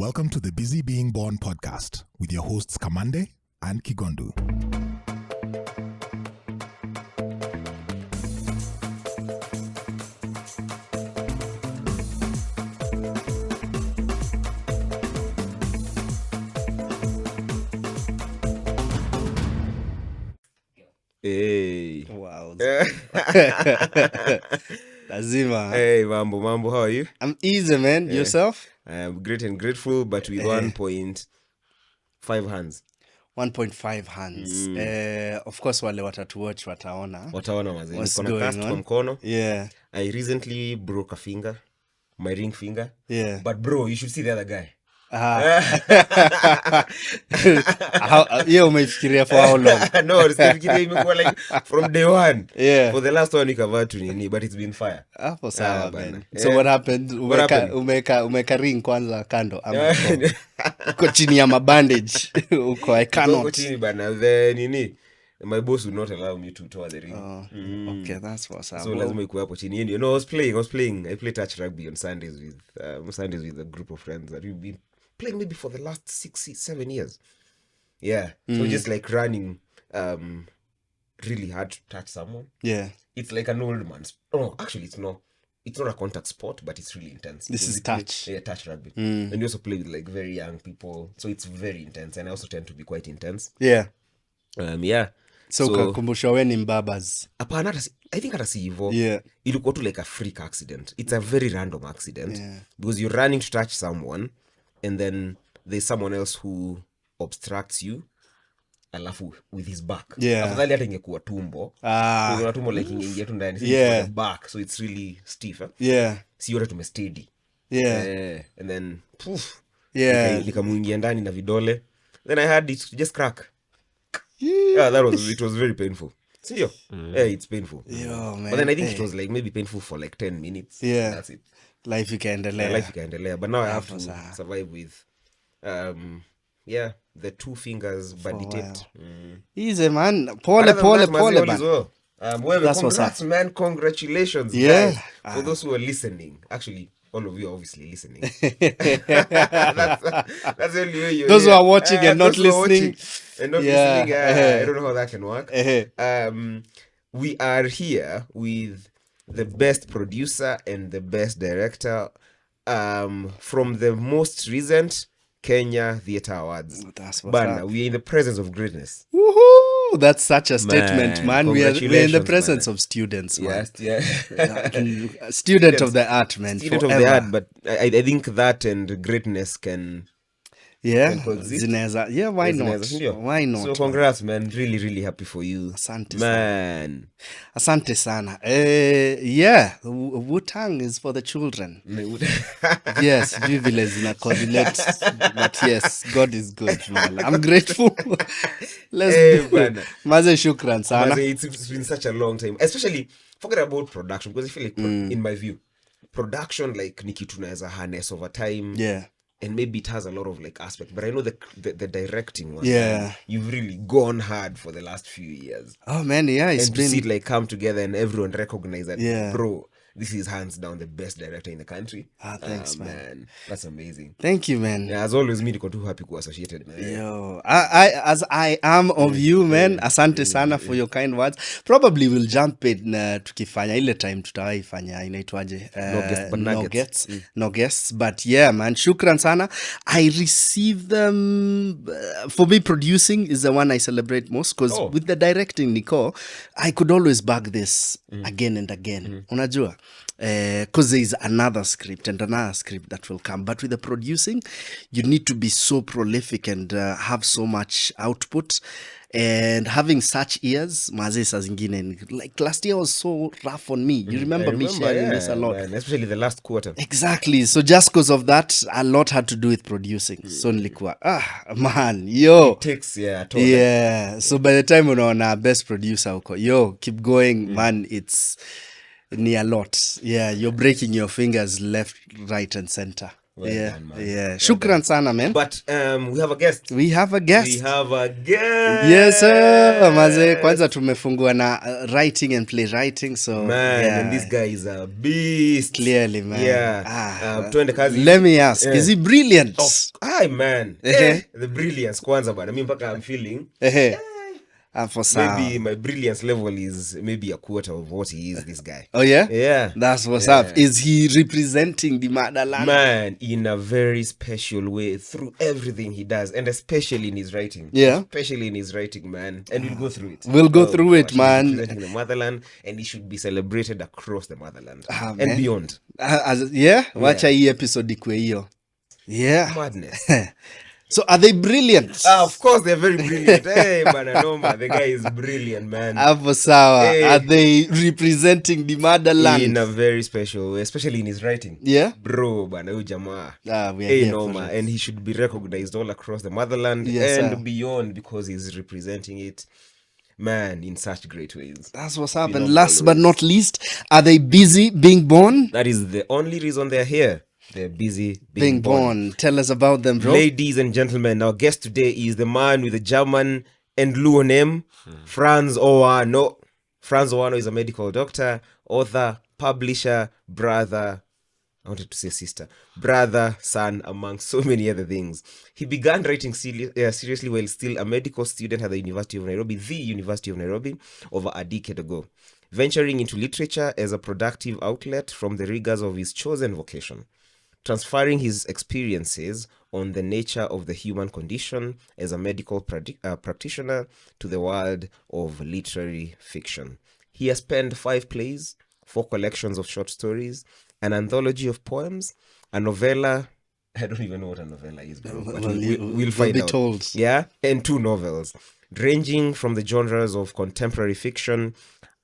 Welcome to the Busy Being Born podcast with your hosts Kamande and Kigondu. Hey. Wow. Lazima. Hey, Mambo, how are you? I'm easy, man. Yeah. Yourself? I'm great and grateful, but with 1.5 hands. 1.5 hands. Of course, wale watatuwatch wataona. Wataona mazee. What's Niko na going cast on? kwa mkono. Yeah. I recently broke a finger, my ring finger. Yeah. But bro, you should see the other guy. Yeah, umeifikiria for how long? No, sifikiria imekuwa like from day one. Yeah. For the last one nikavaa tu nini, but it's been fire. Hapo sawa, bana. man. So what happened? Umeka ring kwanza kando ama uko chini ya mabandage uko I cannot. Uko chini bana, the nini. My boss would not allow me to tour the ring. Okay, that's what's up. So lazima ikuwe hapo chini. You know, I was playing. I play touch rugby on Sundays with a group of friends that we've been playing maybe for the last 6-7 years. Yeah. So just like running really hard to touch someone. Yeah. It's like an old man's. Oh, actually it's not a contact sport, but it's really intense. This is touch. Yeah, touch rugby. And you also play with like very young people. So it's very intense. And I also tend to be quite intense. Yeah. Yeah. So ukakumbusha we ni mbabas. Hapana, I think hata si hivyo. Yeah. Ilikuwa tu like a freak accident. It's a very random accident. Yeah. Because you're running to touch someone and then there's someone else who obstructs you alafu with his back. Yeah. Afadhali hata ingekuwa tumbo. Kuna tumbo like ingeingia tu ndani. Yeah. The back, so it's really stiff. Yeah. Si yote tumesteady. Yeah. And then poof. Yeah. Likamuingia ndani na vidole. Then I had it just crack. Yeah, it was very painful. See you? Yeah, it's painful. Yo, man. But then I think it was like maybe painful for like 10 minutes. Yeah. That's it. Life ikaendelea. Life ikaendelea. But now I have to survive with the 2 fingers bandit. Easy, man. Pole man. That's what's up, man. Congratulations, yeah, guys. For those who are listening, actually, all of you are obviously listening. That's the only way you're those here. who are watching and not listening. Listening, I don't know how that can work. We are here with the best producer and the best director from the most recent Kenya Theatre Awards. That's what's Bana, up. we are in the presence of greatness. Woohoo! That's such a statement, man. We are in the presence of students, man. Yes, yeah. Student of the art, man. Student forever. of the art, but I think that and greatness can... Yeah, coexist. Yeah, why not? Zinaweza, Why not? So congrats, man. Really, really happy for you. Asante man. Asante sana. Yeah, Wu-Tang is for the children. Yes, vile zina correlate. But yes, God is good, man. I'm grateful. Maze shukran sana. It's been such a long time. Especially, forget about production. Because I feel like, in my view, production, like, ni kitu naeza harness over time. Yeah. And maybe it has a lot of like aspects, but I know the directing one. Yeah, you've really gone hard for the last few years. Oh man, yeah, it's and been... to see it like come together and everyone recognize that, yeah, bro, this is hands down the best director in the country. Thanks, man. That's amazing. Thank you, man. Yeah, as always, me niko too happy to associated. Yo, as I am of you, man. Asante sana for your kind words. Probably we'll jump in tukifanya ile time tutawaifanya inaitwaje? No guests, but yeah, man. Shukran sana. I receive them. For me, producing is the one I celebrate most because with the directing, Nico, I could always bag this again and again. Unajua? Because there is another script that will come, but with the producing you need to be so prolific and have so much output, and having such ears maze saa zingine, like last year was so rough on me. You remember me sharing this a lot, man, especially the last quarter. Exactly. So just because of that, a lot had to do with producing. So nilikuwa man, yo, it takes so by the time unaona best producer uko, yo, keep going, man. It's ni a lot. Yeah, you're breaking your fingers left, right and center. Well done, man. Yeah. Shukran sana, man. But we have a guest. Yes, sir. Maze, kwanza tumefungua na writing and playwriting, so man, and this guy is a beast. Clearly, man. Yeah. Let me ask, is he brilliant? man. The brilliance kwanza bana. Mimi mpaka I'm feeling maybe my brilliance level is maybe a quarter of what he is, this guy. Oh yeah? Yeah. That's what's up. Is he representing the motherland? Man, in a very special way through everything he does, and especially in his writing. Yeah. Especially in his writing, man. And we'll go through it. We'll go through it, man. He's representing the motherland, and he should be celebrated across the motherland and beyond. Wacha hii episode ikwe hiyo. Yeah. Madness. So are they brilliant? Of course they're very brilliant. Hey, Bananoma, the guy is brilliant, man. Are they representing the motherland? In a very special way, especially in his writing. Yeah? Bro, Bana Jamaa. We are here Noma, and he should be recognized all across the motherland and beyond because he's representing it, man, in such great ways. That's what's up. And last but not least, are they busy being born? That is the only reason they're here. They're busy being born. Tell us about them, bro. Ladies and gentlemen, our guest today is the man with the German and Luo name, Franz Owano. Franz Owano is a medical doctor, author, publisher, brother. I wanted to say sister. Brother, son, among so many other things. He began writing seriously while still a medical student at the University of Nairobi, over a decade ago, venturing into literature as a productive outlet from the rigors of his chosen vocation, transferring his experiences on the nature of the human condition as a medical practitioner to the world of literary fiction. He has penned 5 plays, 4 collections of short stories, an anthology of poems, a novella. I don't even know what a novella is, bro, but we'll find out. Told. Yeah, and 2 novels, ranging from the genres of contemporary fiction,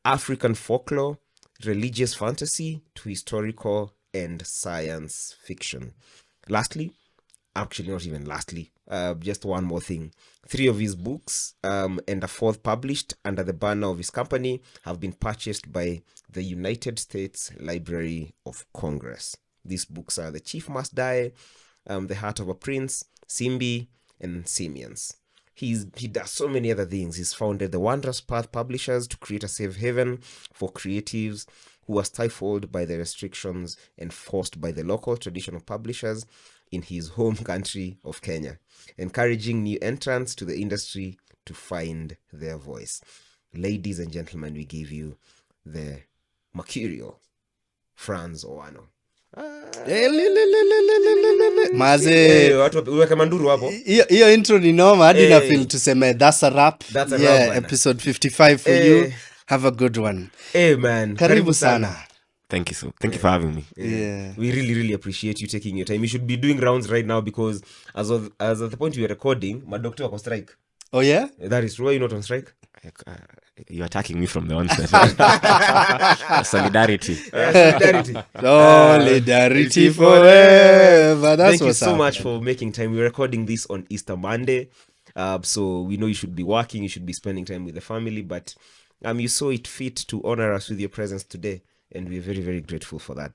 African folklore, religious fantasy, to historical and science fiction. Lastly, actually not even lastly, just one more thing. 3 of his books and a 4th published under the banner of his company have been purchased by the United States Library of Congress. These books are The Chief Must Die, The Heart of a Prince, Simbi, and Simians. He does so many other things. He's founded the Wondrous Path Publishers to create a safe haven for creatives who are stifled by the restrictions enforced by the local traditional publishers in his home country of Kenya, encouraging new entrants to the industry to find their voice. Ladies and gentlemen, we give you the mercurial Franz Owano. Maze, uweke manduru hapo. Hiyo intro ni noma hadi na feel tuseme that's a wrap. Episode 55 for you. Have a good one. Hey man, karibu sana. Thank you for having me. We really appreciate you taking your time. You should be doing rounds right now because as of the point we are recording, my doctor was on strike. Oh yeah? That is true. Why are you not on strike? You're attacking me from the onset. Solidarity forever. That's Thank you so much for making time. We're recording this on Easter Monday. So we know you should be working, you should be spending time with the family, but you saw it fit to honor us with your presence today, and we're very grateful for that.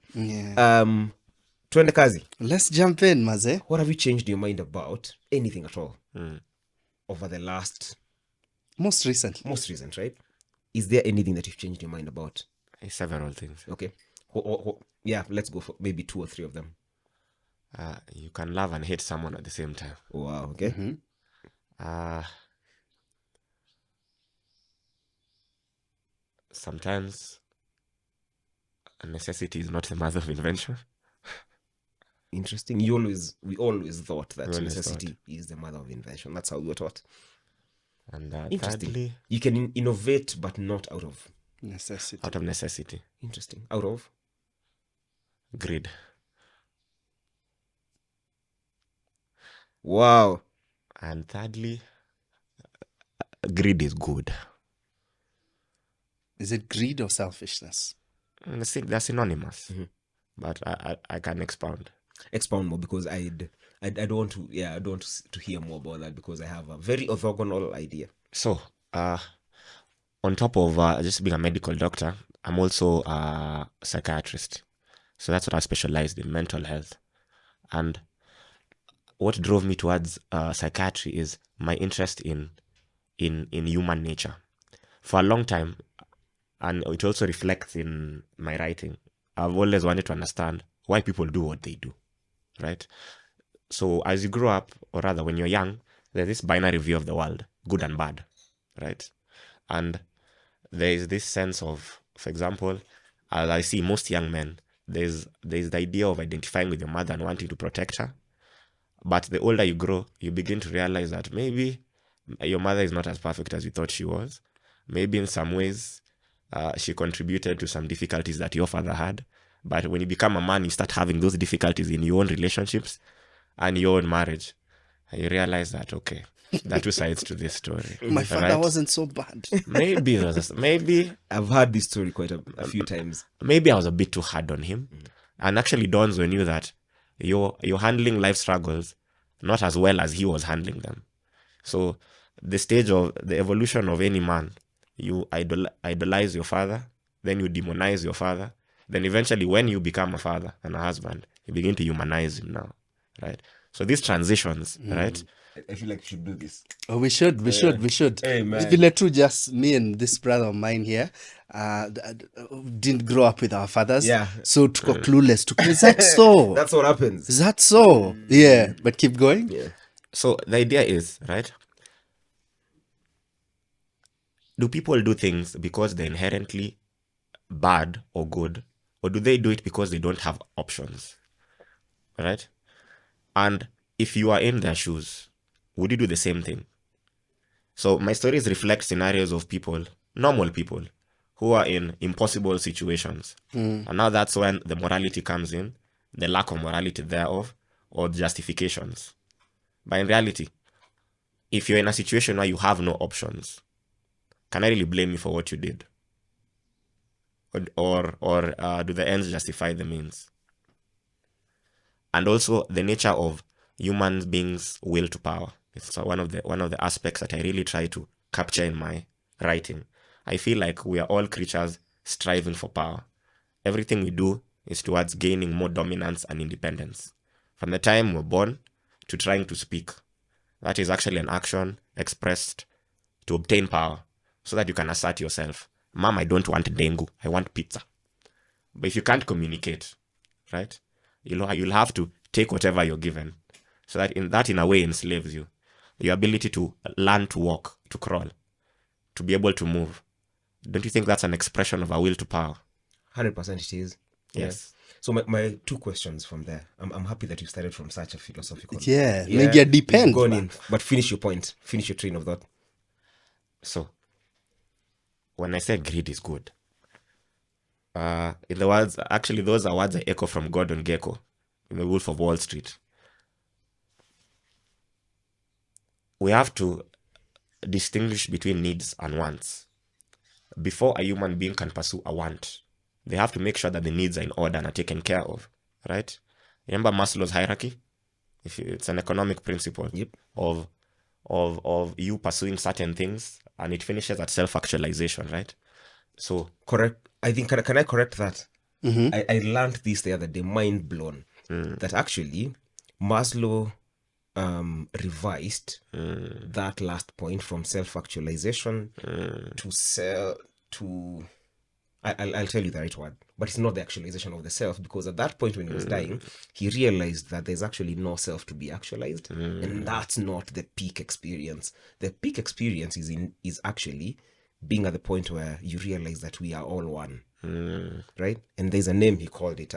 Tuende kazi. Let's jump in, Maze. What have you changed your mind about? Anything at all? Over the last... Most recent, right? Is there anything that you've changed your mind about? Several things. Okay. Yeah, let's go for maybe 2 or 3 of them. You can love and hate someone at the same time. Wow, okay. Sometimes necessity is not the mother of invention. Interesting. We always thought that necessity is the mother of invention. That's how we were taught. And interesting. Thirdly, you can innovate, but not out of necessity. Out of necessity. Interesting. Out of greed. Wow. And thirdly, greed is good. Is it greed or selfishness? They're synonymous. But I can expound more because I don't want to hear more about that because I have a very orthogonal idea. So, on top of just being a medical doctor, I'm also a psychiatrist. So that's what I specialized in, mental health. And what drove me towards psychiatry is my interest in human nature. For a long time, and it also reflects in my writing, I've always wanted to understand why people do what they do, right? So as you grow up, or rather when you're young, there's this binary view of the world, good and bad, right? And there is this sense of, for example, as I see most young men, there's the idea of identifying with your mother and wanting to protect her. But the older you grow, you begin to realize that maybe your mother is not as perfect as you thought she was. Maybe in some ways, she contributed to some difficulties that your father had. But when you become a man, you start having those difficulties in your own relationships and your own marriage. And you realize that, okay, there are two sides to this story. My father wasn't so bad. Maybe I've heard this story quite a few times. Maybe I was a bit too hard on him. And actually dawns on you that you're handling life struggles not as well as he was handling them. So the stage of the evolution of any man, you idolize your father, then you demonize your father, then eventually when you become a father and a husband, you begin to humanize him now, right? So these transitions, right? I feel like we should do this. Oh, we should. Hey, man. Just me and this brother of mine here didn't grow up with our fathers. Yeah. So tuko clueless. Is that so? That's what happens. Is that so? Yeah. But keep going. Yeah. So the idea is, right? Do people do things because they're inherently bad or good? Or do they do it because they don't have options? Right? And if you are in their shoes, would you do the same thing? So my stories reflect scenarios of people, normal people, who are in impossible situations. And now that's when the morality comes in, the lack of morality thereof, or justifications. But in reality, if you're in a situation where you have no options, can I really blame you for what you did? Or do the ends justify the means? And also the nature of human beings' will to power. It's one of the aspects that I really try to capture in my writing. I feel like we are all creatures striving for power. Everything we do is towards gaining more dominance and independence. From the time we're born to trying to speak. That is actually an action expressed to obtain power so that you can assert yourself. Mom, I don't want dengu, I want pizza. But if you can't communicate, right, you'll have to take whatever you're given. So that in a way enslaves you. Your ability to learn to walk, to crawl, to be able to move. Don't you think that's an expression of a will to power? 100% it is. Yes. So my two questions from there. I'm happy that you started from such a philosophical. Yeah. Maybe it depends. You've gone in, but finish your point. Finish your train of thought. So, when I say greed is good, in the words, actually those are words I echo from Gordon Gekko in The Wolf of Wall Street. We have to distinguish between needs and wants. Before a human being can pursue a want, they have to make sure that the needs are in order and are taken care of, right? Remember Maslow's hierarchy? It's an economic principle of you pursuing certain things, and it finishes at self-actualization, right? So correct. I think can I correct that? I learned this the other day, mind blown, that actually Maslow revised that last point from self-actualization to I'll tell you the right word, but it's not the actualization of the self, because at that point when he was dying, he realized that there's actually no self to be actualized, and that's not the peak experience. The peak experience is actually being at the point where you realize that we are all one, right? And there's a name he called it,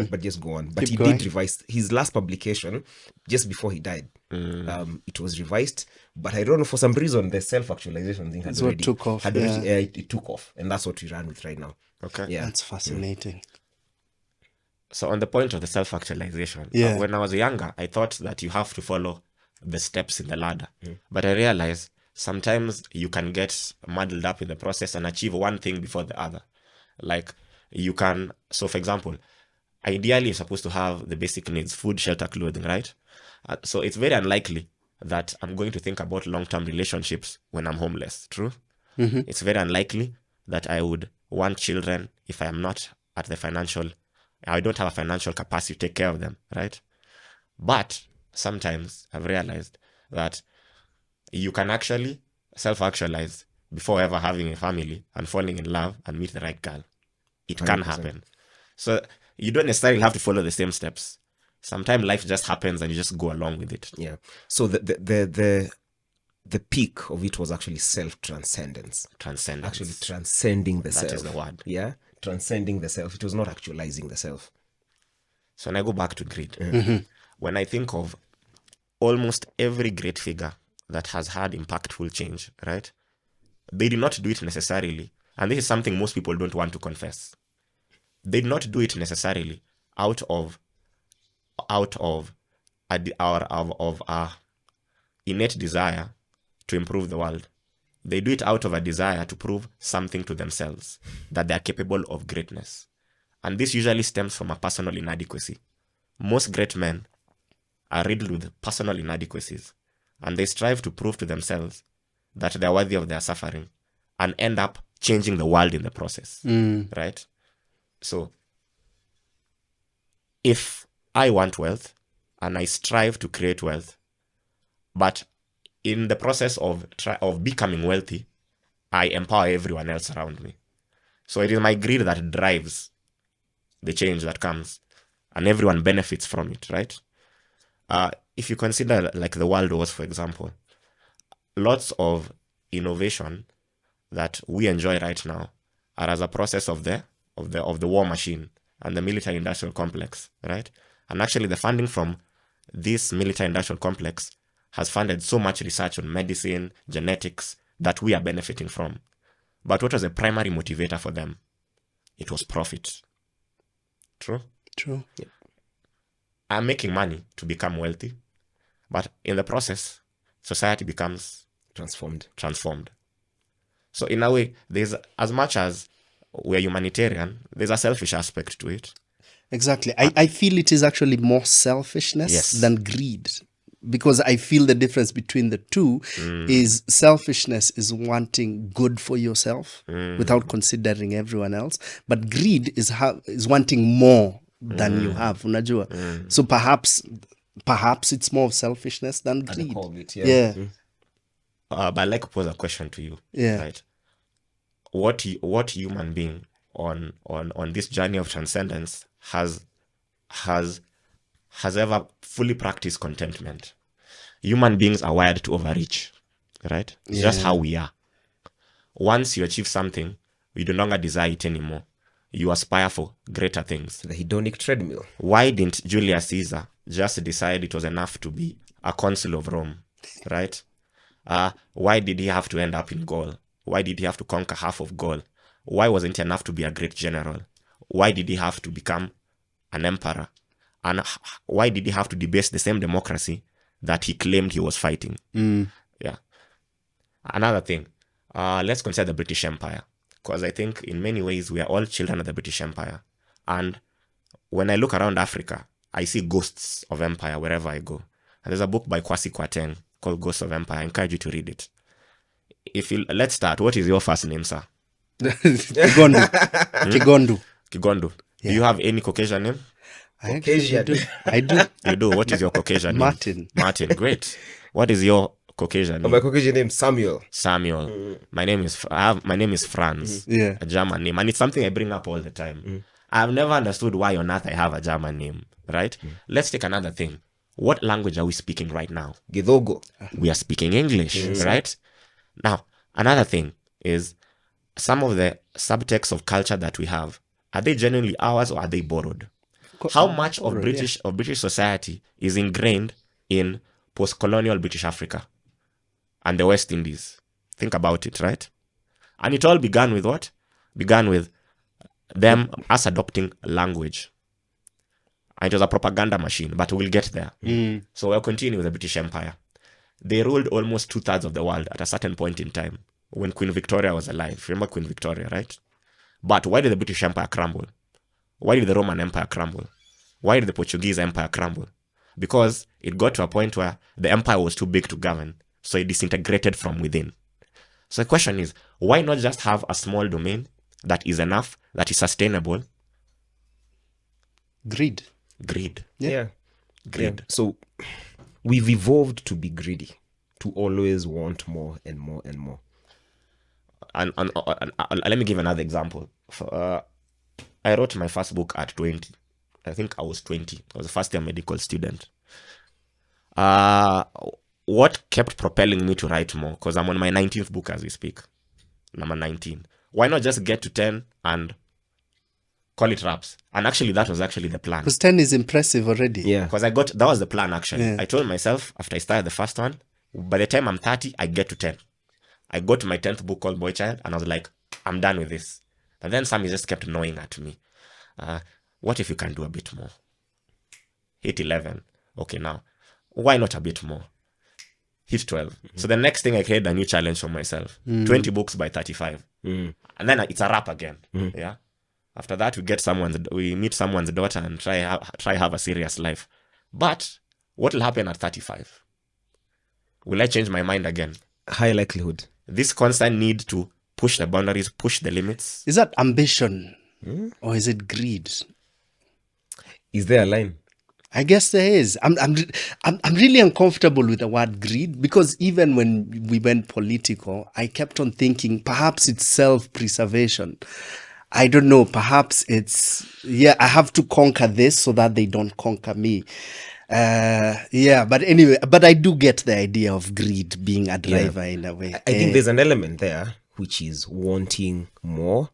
but just go on. But Keep he going. did revise his last publication just before he died. It was revised, but I don't know, for some reason the self-actualization thing That's what took off, it took off, and that's what we run with right now. Okay. Yeah. That's fascinating. So on the point of the self-actualization, Yeah. when I was younger, I thought that you have to follow the steps in the ladder. But I realized sometimes you can get muddled up in the process and achieve one thing before the other. Like you can, so for example, ideally you're supposed to have the basic needs, food, shelter, clothing, right? So it's very unlikely that I'm going to think about long-term relationships when I'm homeless, true? It's very unlikely that I would want children if I am not at the I don't have a financial capacity to take care of them, right? But sometimes I've realized that you can actually self-actualize before ever having a family and falling in love and meet the right girl. It can 100%. happen. So you don't necessarily have to follow the same steps. sometimes life just happens and you just go along with it. Yeah. So the peak of it was actually self-transcendence. Transcendence. Actually transcending the self. That is the word. Yeah. Transcending the self. It was not actualizing the self. So when I go back to greed, when I think of almost every great figure that has had impactful change, right? They did not do it necessarily. And this is something most people don't want to confess. They did not do it necessarily out of our innate desire to improve the world. They do it out of a desire to prove something to themselves, that they are capable of greatness. And this usually stems from a personal inadequacy. Most great men are riddled with personal inadequacies, and they strive to prove to themselves that they are worthy of their suffering and end up changing the world in the process. Right? So, if I want wealth and I strive to create wealth, but in the process of becoming wealthy, I empower everyone else around me. So it is my greed that drives the change that comes, and everyone benefits from it, right? If you consider like the world wars, for example, lots of innovation that we enjoy right now are as a process of the war machine and the military-industrial complex, right? And actually, the funding from this military-industrial complex has funded so much research on medicine, genetics, that we are benefiting from. But what was the primary motivator for them? It was profit. True? True. Yeah. I'm making money to become wealthy, but in the process, society becomes transformed. So in a way, there's, as much as we're humanitarian, there's a selfish aspect to it. Exactly. I feel it is actually more selfishness than greed, because I feel the difference between the two is selfishness is wanting good for yourself without considering everyone else, but greed is wanting more than you have. Unajua? So perhaps it's more selfishness than greed. But I'd like to pose a question to you. Yeah. Right? What human being on this journey of transcendence has ever fully practiced contentment? Human beings are wired to overreach, right? It's just how we are. Once you achieve something, you no longer desire it anymore. You aspire for greater things. The hedonic treadmill. Why didn't Julius Caesar just decide it was enough to be a consul of Rome, right? Why did he have to end up in Gaul? Why did he have to conquer half of Gaul? Why wasn't it enough to be a great general? Why did he have to become an emperor? And why did he have to debase the same democracy that he claimed he was fighting? Yeah. Another thing, let's consider the British Empire, because I think in many ways we are all children of the British Empire. And when I look around Africa, I see ghosts of empire wherever I go. And there's a book by Kwasi Kwarteng called Ghosts of Empire. I encourage you to read it. Let's start. What is your first name, sir? Kigondu. Kigondu. Yeah. Do you have any Caucasian name? Caucasian. I do. You do. What is your Caucasian name? Martin. Great. What is your Caucasian name? My Caucasian name Samuel. My name is Franz. Yeah. A German name, and it's something I bring up all the time. I've never understood why on earth I have a German name. Right? Let's take another thing. What language are we speaking right now? Githogo. We are speaking English, right? Now, another thing is some of the subtexts of culture that we have, are they genuinely ours or are they borrowed? How much of British society is ingrained in post-colonial British Africa and the West Indies? Think about it, right? And it all began with what? Began with us adopting language. And it was a propaganda machine, but we'll get there. So we'll continue with the British Empire. They ruled almost 2/3 of the world at a certain point in time when Queen Victoria was alive. Remember Queen Victoria, right? But why did the British Empire crumble? Why did the Roman Empire crumble? Why did the Portuguese Empire crumble? Because it got to a point where the empire was too big to govern, so it disintegrated from within. So the question is, why not just have a small domain that is enough, that is sustainable? Greed. Yeah. Greed. So we've evolved to be greedy, to always want more and more and more. And let me give another example. I wrote my first book at 20. I think I was 20. I was a first year medical student. What kept propelling me to write more? Because I'm on my 19th book as we speak. Number 19. Why not just get to 10 and call it wraps? And actually, that was actually the plan. Because 10 is impressive already. Yeah. Because that was the plan actually. Yeah. I told myself after I started the first one, by the time I'm 30, I get to 10. I got to my 10th book called Boy Child, and I was like, I'm done with this. But then Sammy just kept gnawing at me. What if you can do a bit more? Hit 11. Okay, now, why not a bit more? Hit 12. Mm-hmm. So the next thing I created a new challenge for myself. 20 books by 35. And then it's a wrap again. Yeah. After that, we meet someone's daughter and try have a serious life. But what will happen at 35? Will I change my mind again? High likelihood. This constant need to push the boundaries, push the limits. Is that ambition or is it greed? Is there a line? I guess there is. I'm really uncomfortable with the word greed, because even when we went political, I kept on thinking perhaps it's self-preservation. I don't know. Perhaps it's, I have to conquer this so that they don't conquer me. But anyway, but I do get the idea of greed being a driver in a way. I think there's an element there which is wanting more.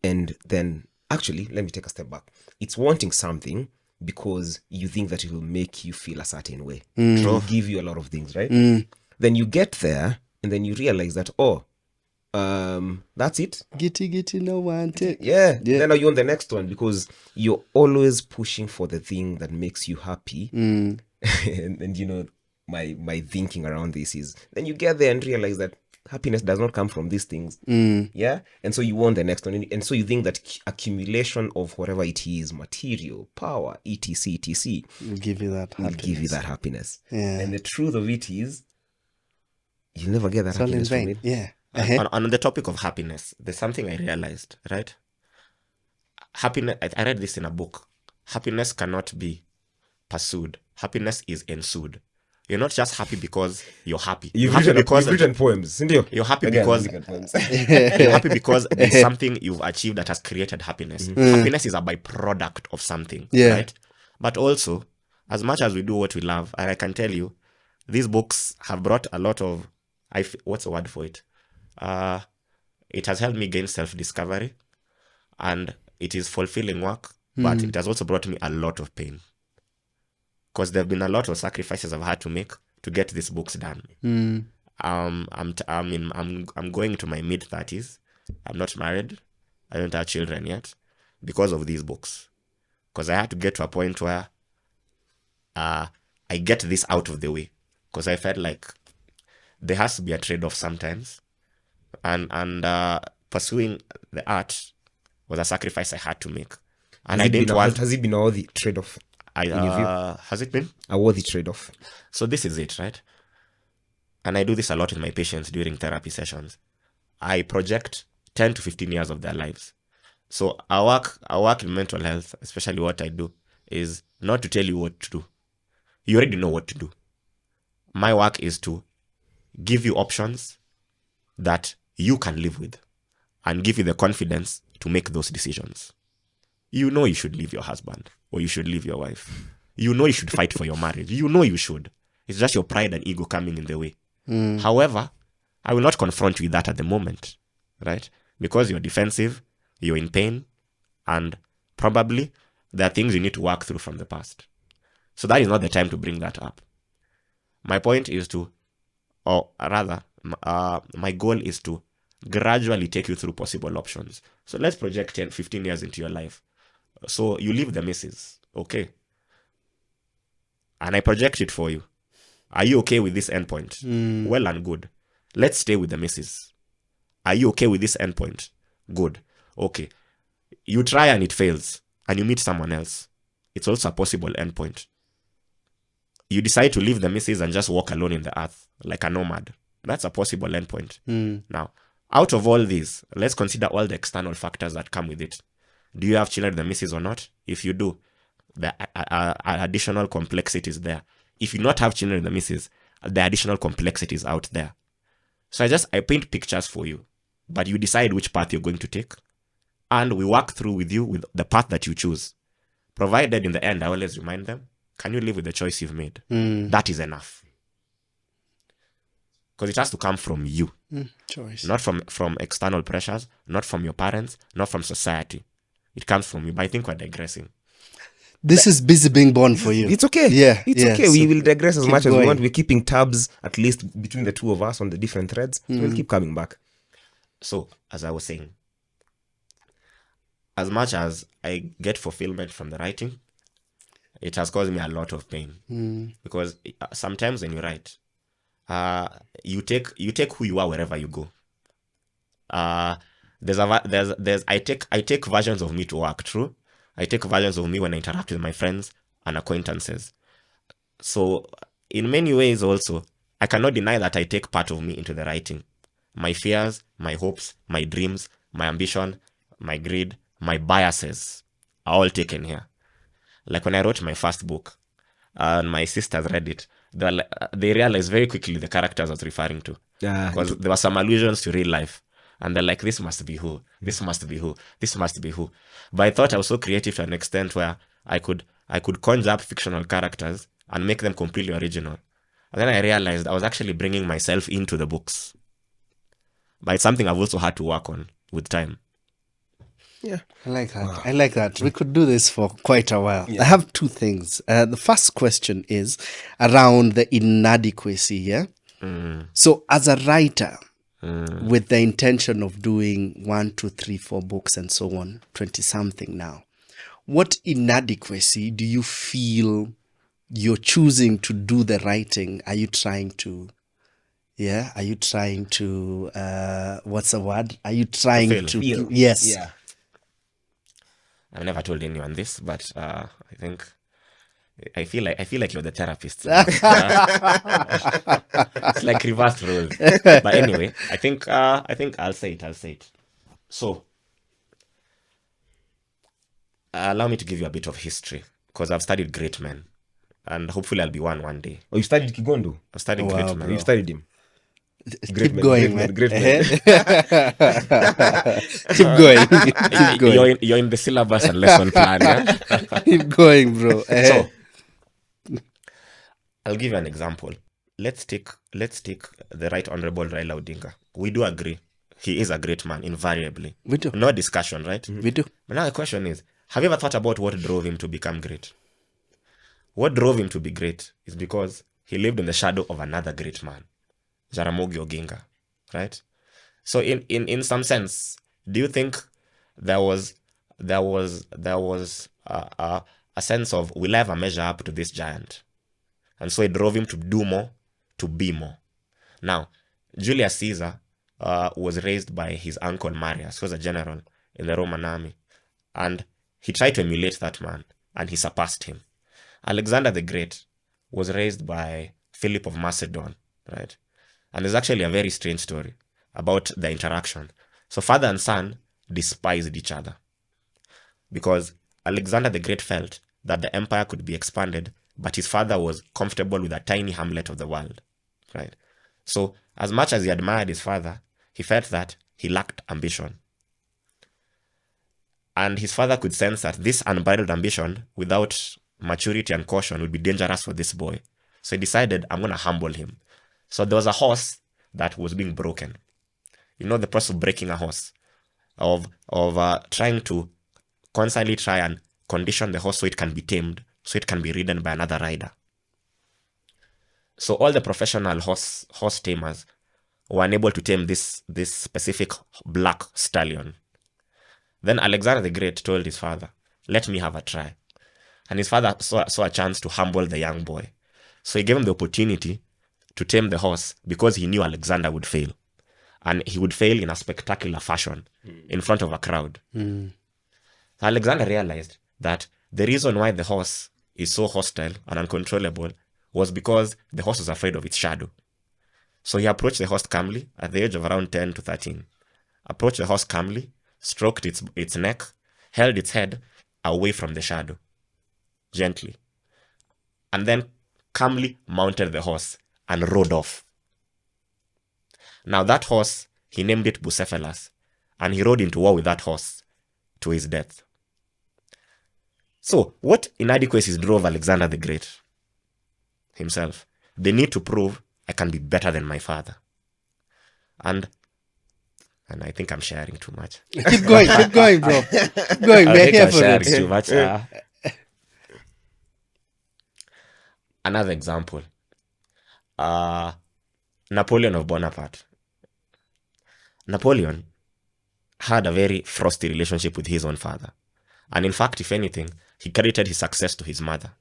And then, actually, let me take a step back. It's wanting something because you think that it will make you feel a certain way. It will give you a lot of things, right? Then you get there and then you realize that, that's it. Gitty, no one take. Yeah. Then are you on the next one? Because you're always pushing for the thing that makes you happy. and you know, my thinking around this is, then you get there and realize that happiness does not come from these things. Yeah. And so you want the next one. And so you think that accumulation of whatever it is, material, power, etc. will give you that happiness. Yeah. And the truth of it is, you'll never get that happiness from it. Yeah. On the topic of happiness, there's something I realized, right? Happiness, I read this in a book. Happiness cannot be pursued. Happiness is ensued. You're not just happy because you're happy. You've written poems, isn't you? You're happy because you're happy because there's something you've achieved that has created happiness. Happiness is a byproduct of something, right? But also, as much as we do what we love, and I can tell you, these books have brought a lot of, what's the word for it? It has helped me gain self-discovery, and it is fulfilling work, but it has also brought me a lot of pain. Because there have been a lot of sacrifices I've had to make to get these books done. I'm going to my mid-30s. I'm not married. I don't have children yet because of these books. Because I had to get to a point where I get this out of the way. Because I felt like there has to be a trade-off sometimes. And pursuing the art was a sacrifice I had to make. And has it been all the trade-off? Has it been a worthy trade-off? So this is it, right? And I do this a lot with my patients during therapy sessions. I project 10 to 15 years of their lives. So I work in mental health, especially what I do is not to tell you what to do. You already know what to do. My work is to give you options that you can live with and give you the confidence to make those decisions. You know you should leave your husband or you should leave your wife. You know you should fight for your marriage. You know you should. It's just your pride and ego coming in the way. However, I will not confront you with that at the moment, right? Because you're defensive, you're in pain, and probably there are things you need to work through from the past. So that is not the time to bring that up. My point is my goal is to gradually take you through possible options. So let's project 10, 15 years into your life. So you leave the missus, okay? And I project it for you. Are you okay with this endpoint? Well and good. Let's stay with the missus. Are you okay with this endpoint? Good. Okay. You try and it fails, and you meet someone else. It's also a possible endpoint. You decide to leave the missus and just walk alone in the earth, like a nomad. That's a possible endpoint. Now, out of all these, let's consider all the external factors that come with it. Do you have children with the missus or not? If you do, the additional complexities there. If you not have children with the missus, the additional complexities out there. So I paint pictures for you, but you decide which path you're going to take, and we work through with you with the path that you choose. provided in the end I always remind them, can you live with the choice you've made? That is enough. Because it has to come from you. Choice. Not from external pressures, not from your parents, not from society. It comes from you. But I think we're digressing. This is busy being born for you. It's okay. Yeah. It's yeah. okay. So We will digress as keep much as we going. want. We're keeping tabs, at least between the two of us, on the different threads. We'll keep coming back. So, as I was saying, as much as I get fulfillment from the writing, it has caused me a lot of pain. Because sometimes when you write, you take who you are wherever you go. I take versions of me to work, true? I take versions of me when I interact with my friends and acquaintances. So in many ways also, I cannot deny that I take part of me into the writing. My fears, my hopes, my dreams, my ambition, my greed, my biases are all taken here. Like when I wrote my first book, and my sisters read it, they realized very quickly the characters I was referring to. Because there were some allusions to real life. And they're like, this must be who, this must be who, this must be who. But I thought I was so creative to an extent where I could conjure up fictional characters and make them completely original. And then I realized I was actually bringing myself into the books. But it's something I've also had to work on with time. Yeah. I like that. Wow. I like that. We could do this for quite a while. Yeah. I have two things. The first question is around the inadequacy, yeah? So as a writer, with the intention of doing 1, 2, 3, 4 books and so on, 20-something now, what inadequacy do you feel you're choosing to do the writing? Are you trying to... Are you trying to, what's the word? Are you trying to feel? Yes. Yeah. I've never told anyone this, but I think I feel like you're the therapist. It's like reversed roles. But anyway, I think I'll say it. So allow me to give you a bit of history, because I've studied great men, and hopefully I'll be one day. Oh, you studied Kigondo? I've studied great men. You studied him. Keep going, man. Great man. Keep going. Keep going. You're in the syllabus and lesson plan. Yeah? Keep going, bro. So I'll give you an example. Let's take the Right Honorable Raila Odinga. We do agree he is a great man, invariably. We do. No discussion, right? We do. But now the question is, have you ever thought about what drove him to become great? What drove him to be great is because he lived in the shadow of another great man, Jaramogi Oginga, right? So in some sense, do you think there was a sense of, we'll ever measure up to this giant? And so it drove him to do more, to be more. Now, Julius Caesar was raised by his uncle Marius, who was a general in the Roman army. And he tried to emulate that man, and he surpassed him. Alexander the Great was raised by Philip of Macedon, right? And there's actually a very strange story about the interaction. So father and son despised each other because Alexander the Great felt that the empire could be expanded, but his father was comfortable with a tiny hamlet of the world, right? So as much as he admired his father, he felt that he lacked ambition. And his father could sense that this unbridled ambition without maturity and caution would be dangerous for this boy. So he decided, I'm going to humble him. So there was a horse that was being broken. You know the process of breaking a horse, of trying to constantly try and condition the horse so it can be tamed, so it can be ridden by another rider. So all the professional horse tamers were unable to tame this specific black stallion. Then Alexander the Great told his father, let me have a try. And his father saw a chance to humble the young boy. So he gave him the opportunity to tame the horse because he knew Alexander would fail. And he would fail in a spectacular fashion in front of a crowd. So Alexander realized that the reason why the horse is so hostile and uncontrollable was because the horse was afraid of its shadow. So he approached the horse calmly at the age of around 10 to 13. Approached the horse calmly, stroked its neck, held its head away from the shadow, gently, and then calmly mounted the horse and rode off. Now that horse, he named it Bucephalus, and he rode into war with that horse to his death. So, what inadequacies drove Alexander the Great himself? The need to prove I can be better than my father. And I think I'm sharing too much. Keep going, bro. Keep going, I man. think Here I'm for sharing it. too much. Another example. Napoleon of Bonaparte. Napoleon had a very frosty relationship with his own father. And in fact, if anything, he credited his success to his mother.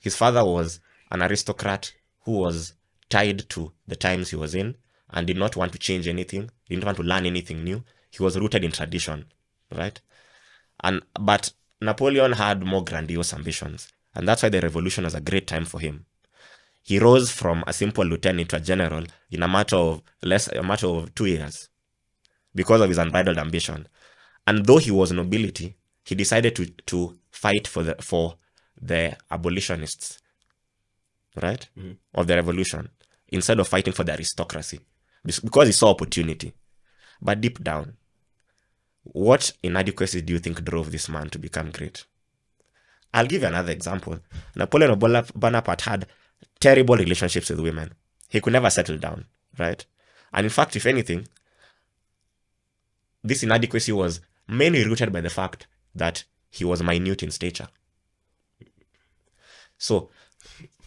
His father was an aristocrat who was tied to the times he was in and did not want to change anything, didn't want to learn anything new. He was rooted in tradition, right? But Napoleon had more grandiose ambitions, and that's why the revolution was a great time for him. He rose from a simple lieutenant to a general in a matter of 2 years because of his unbridled ambition. And though he was nobility, he decided to fight for the abolitionists, right, of the revolution, instead of fighting for the aristocracy, because he saw opportunity. But deep down, what inadequacies do you think drove this man to become great? I'll give you another example. Napoleon of Bonaparte had terrible relationships with women. He could never settle down, right? And in fact, if anything, this inadequacy was mainly rooted by the fact that he was minute in stature. So,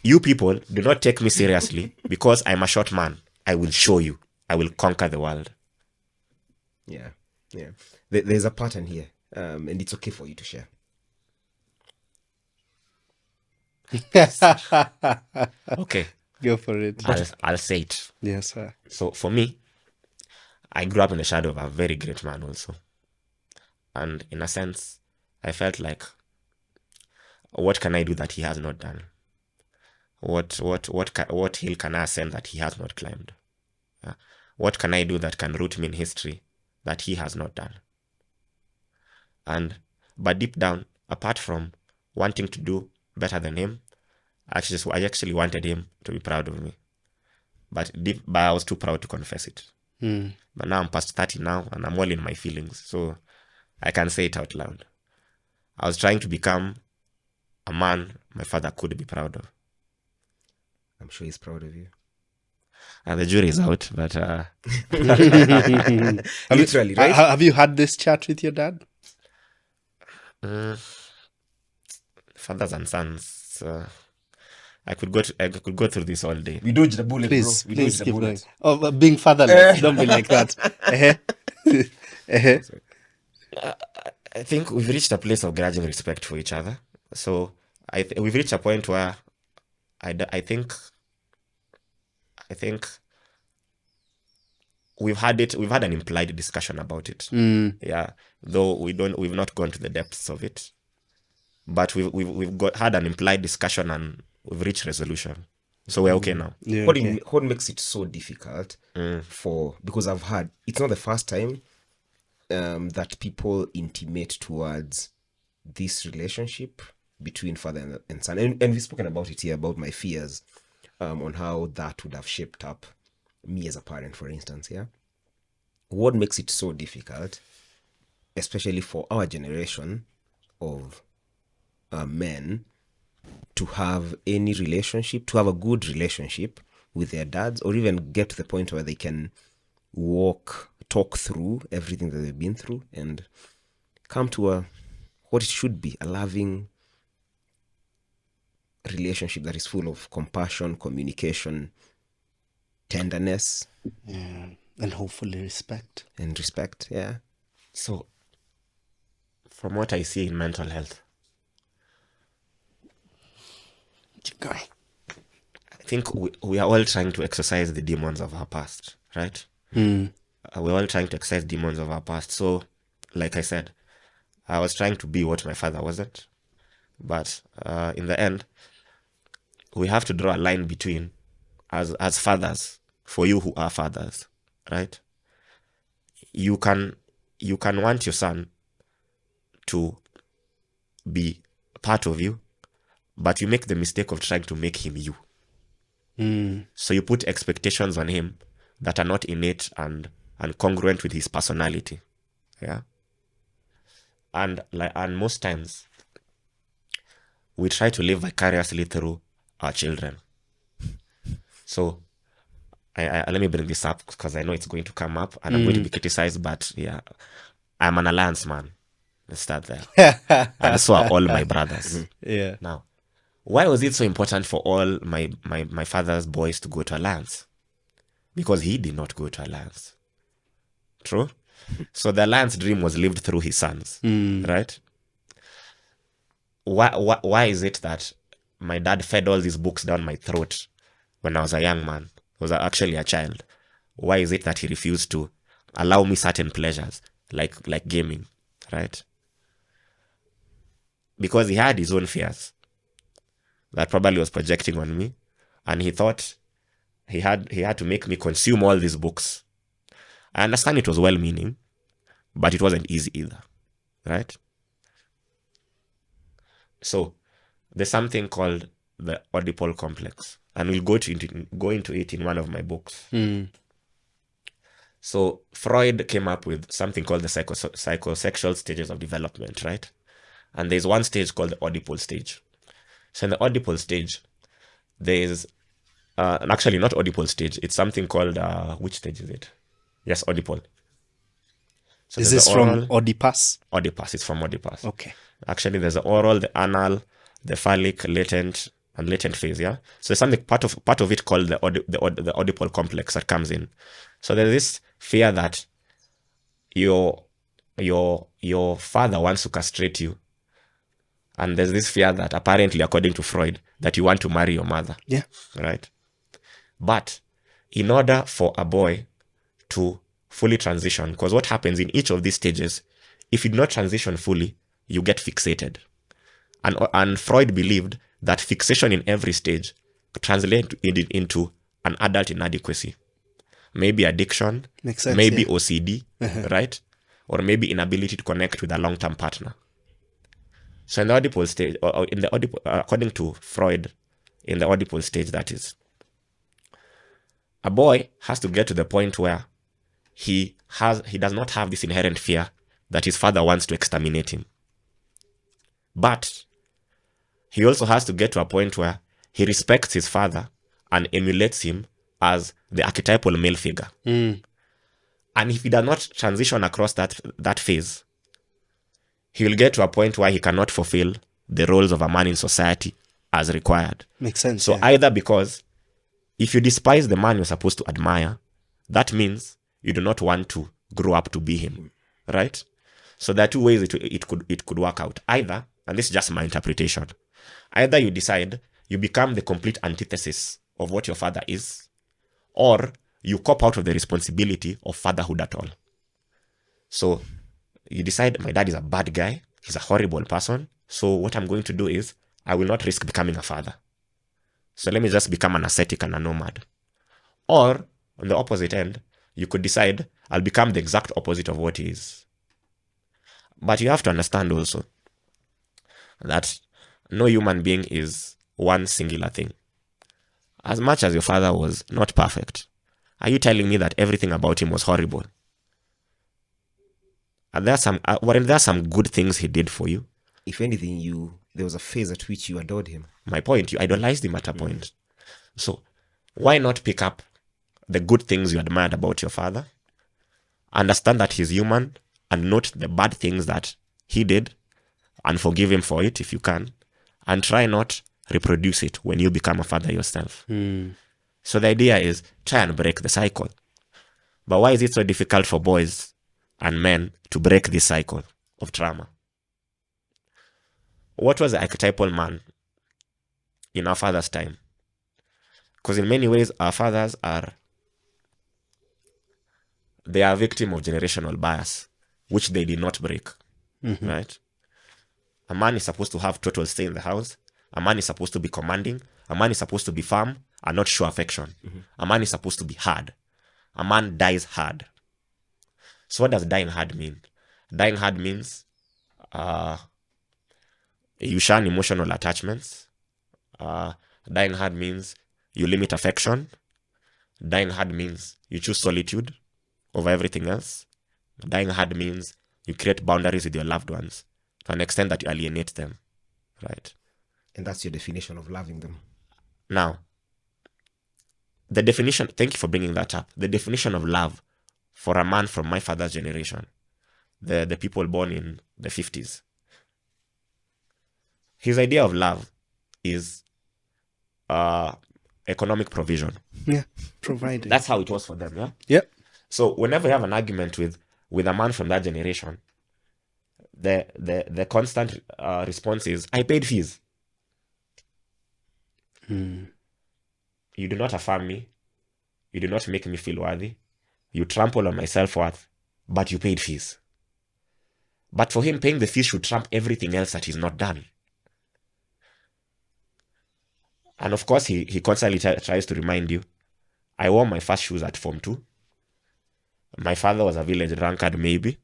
you people do not take me seriously because I'm a short man. I will show you. I will conquer the world. Yeah. There's a pattern here, and it's okay for you to share. Okay. Go for it. I'll say it. Yes, sir. So for me, I grew up in the shadow of a very great man also. And in a sense, I felt like, what can I do that he has not done? What hill can I ascend that he has not climbed? What can I do that can root me in history that he has not done? But deep down, apart from wanting to do better than him, I actually wanted him to be proud of me. But I was too proud to confess it. But now I'm past 30 now, and I'm all in my feelings, so I can say it out loud. I was trying to become a man my father could be proud of. I'm sure he's proud of you. And the jury is out, but literally, right? Have you had this chat with your dad? Fathers and sons. I could go through this all day. We dodged the bullet, Please, bro. please keep going. Oh, being fatherless. Don't be like that. I think we've reached a place of grudging respect for each other. So we've reached a point where I think we've had an implied discussion about it. Yeah, though we've not gone to the depths of it, but we've had an implied discussion and we've reached resolution. So we're okay now. Yeah, What makes it so difficult because I've had, it's not the first time that people intimate towards this relationship between father and son, and we've spoken about it here, about my fears on how that would have shaped up me as a parent, for instance. Yeah, what makes it so difficult, especially for our generation of men, to have any relationship, to have a good relationship with their dads, or even get to the point where they can talk through everything that they've been through and come to what it should be, a loving relationship that is full of compassion, communication, tenderness, and hopefully respect. Yeah. So, from what I see in mental health, Keep going. I think we are all trying to exercise the demons of our past, right? We're all trying to exercise demons of our past. So, like I said, I was trying to be what my father wasn't. But in the end, we have to draw a line between, as fathers, for you who are fathers, right? You can want your son to be part of you, but you make the mistake of trying to make him you. So you put expectations on him that are not innate and congruent with his personality. Yeah. And most times, we try to live vicariously through our children. So I let me bring this up because I know it's going to come up and I'm going to be criticized, but yeah, I'm an alliance man. Let's start there. And so are all my brothers. Yeah. Now, why was it so important for all my father's boys to go to alliance? Because he did not go to alliance. True? So the alliance dream was lived through his sons, right? Why is it that my dad fed all these books down my throat when I was a young man? I was actually a child. Why is it that he refused to allow me certain pleasures, like gaming, right? Because he had his own fears that probably was projecting on me, and he thought he had to make me consume all these books. I understand it was well-meaning, but it wasn't easy either, right? So there's something called the Oedipal complex, and we'll go into it in one of my books. So Freud came up with something called the psychosexual stages of development, right? And there's one stage called the Oedipal stage. So in the Oedipal stage, there's actually not Oedipal stage. It's something called which stage is it? Yes, Oedipal. So is this from Oedipus? Oedipus. It's from Oedipus. Okay. Actually, there's the oral, the anal, the phallic, latent, and latent phase. Yeah. So there's something part of it called the Oedipal complex that comes in. So there's this fear that your father wants to castrate you, and there's this fear that apparently, according to Freud, that you want to marry your mother. Yeah. Right. But in order for a boy to fully transition, because what happens in each of these stages, if you do not transition fully, you get fixated. And Freud believed that fixation in every stage translates into an adult inadequacy. Maybe addiction, makes sense, maybe yeah. OCD, right? Or maybe inability to connect with a long-term partner. So in the Oedipal stage, or in the Oedipal, according to Freud, in the Oedipal stage, that is, a boy has to get to the point where he does not have this inherent fear that his father wants to exterminate him. But he also has to get to a point where he respects his father and emulates him as the archetypal male figure. And if he does not transition across that phase, he will get to a point where he cannot fulfill the roles of a man in society as required. Makes sense. So yeah. either because if you despise the man you're supposed to admire, that means you do not want to grow up to be him, right? So there are two ways it could work out. Either, and this is just my interpretation, either you decide you become the complete antithesis of what your father is, or you cop out of the responsibility of fatherhood at all. So you decide, my dad is a bad guy, he's a horrible person, so what I'm going to do is I will not risk becoming a father. So let me just become an ascetic and a nomad. Or, on the opposite end, you could decide, I'll become the exact opposite of what he is. But you have to understand also that no human being is one singular thing. As much as your father was not perfect, are you telling me that everything about him was horrible? Are there some good things he did for you? If anything, there was a phase at which you adored him. My point, you idolized him at a point. So why not pick up the good things you admired about your father, understand that he's human, and note the bad things that he did, and forgive him for it if you can, and try not reproduce it when you become a father yourself. So the idea is try and break the cycle. But why is it so difficult for boys and men to break this cycle of trauma? What was the archetypal man in our father's time? Because in many ways, our fathers they are a victim of generational bias, which they did not break, right? A man is supposed to have total say in the house. A man is supposed to be commanding. A man is supposed to be firm and not show affection. A man is supposed to be hard. A man dies hard. So what does dying hard mean? Dying hard means you shun emotional attachments. Dying hard means you limit affection. Dying hard means you choose solitude over everything else. Dying hard means you create boundaries with your loved ones to an extent that you alienate them, right? And that's your definition of loving them. Now, the definition, thank you for bringing that up. The definition of love for a man from my father's generation, the people born in the 50s, his idea of love is economic provision. Yeah, providing. That's how it was for them, yeah? Yep. So whenever you have an argument with a man from that generation, the constant response is, I paid fees. You do not affirm me. You do not make me feel worthy. You trample on my self-worth, but you paid fees. But for him, paying the fees should trump everything else that he's not done. And of course, he constantly tries to remind you, I wore my first shoes at Form 2. My father was a village drunkard, maybe.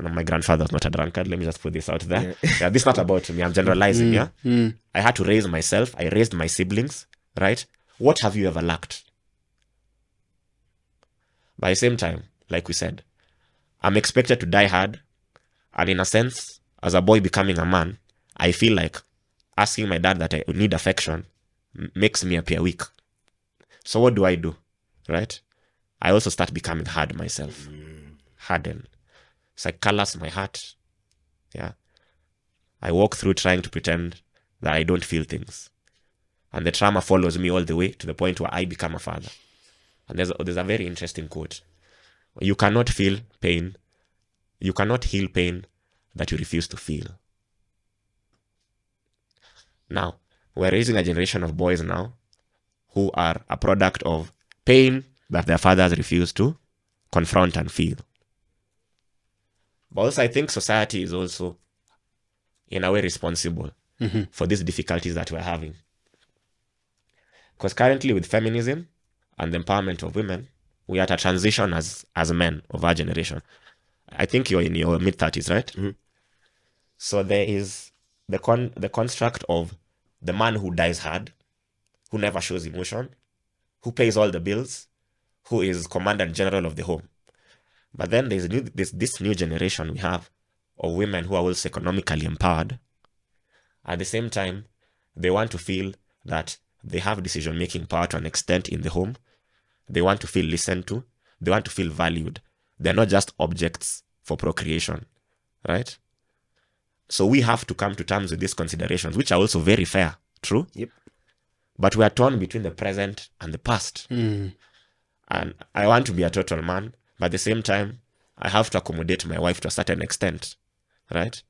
My grandfather was not a drunkard. Let me just put this out there. Yeah, this is not about me. I'm generalizing, yeah? I had to raise myself. I raised my siblings, right? What have you ever lacked? By the same time, like we said, I'm expected to die hard. And in a sense, as a boy becoming a man, I feel like asking my dad that I need affection makes me appear weak. So what do? Right? I also start becoming hard myself. Harden. So I callous my heart. Yeah. I walk through trying to pretend that I don't feel things. And the trauma follows me all the way to the point where I become a father. And there's a very interesting quote. You cannot feel pain. You cannot heal pain that you refuse to feel. Now, we're raising a generation of boys now who are a product of pain that their fathers refuse to confront and feel. But also, I think society is also, in a way, responsible for these difficulties that we're having. Because currently, with feminism and the empowerment of women, we are at a transition as men of our generation. I think you're in your mid-30s, right? Mm-hmm. So there is the construct of the man who dies hard, who never shows emotion, who pays all the bills, who is commandant general of the home. But then there's this new generation we have of women who are also economically empowered. At the same time, they want to feel that they have decision-making power to an extent in the home. They want to feel listened to. They want to feel valued. They're not just objects for procreation, right? So we have to come to terms with these considerations, which are also very fair, true? Yep. But we are torn between the present and the past. And I want to be a total man, but at the same time, I have to accommodate my wife to a certain extent, right?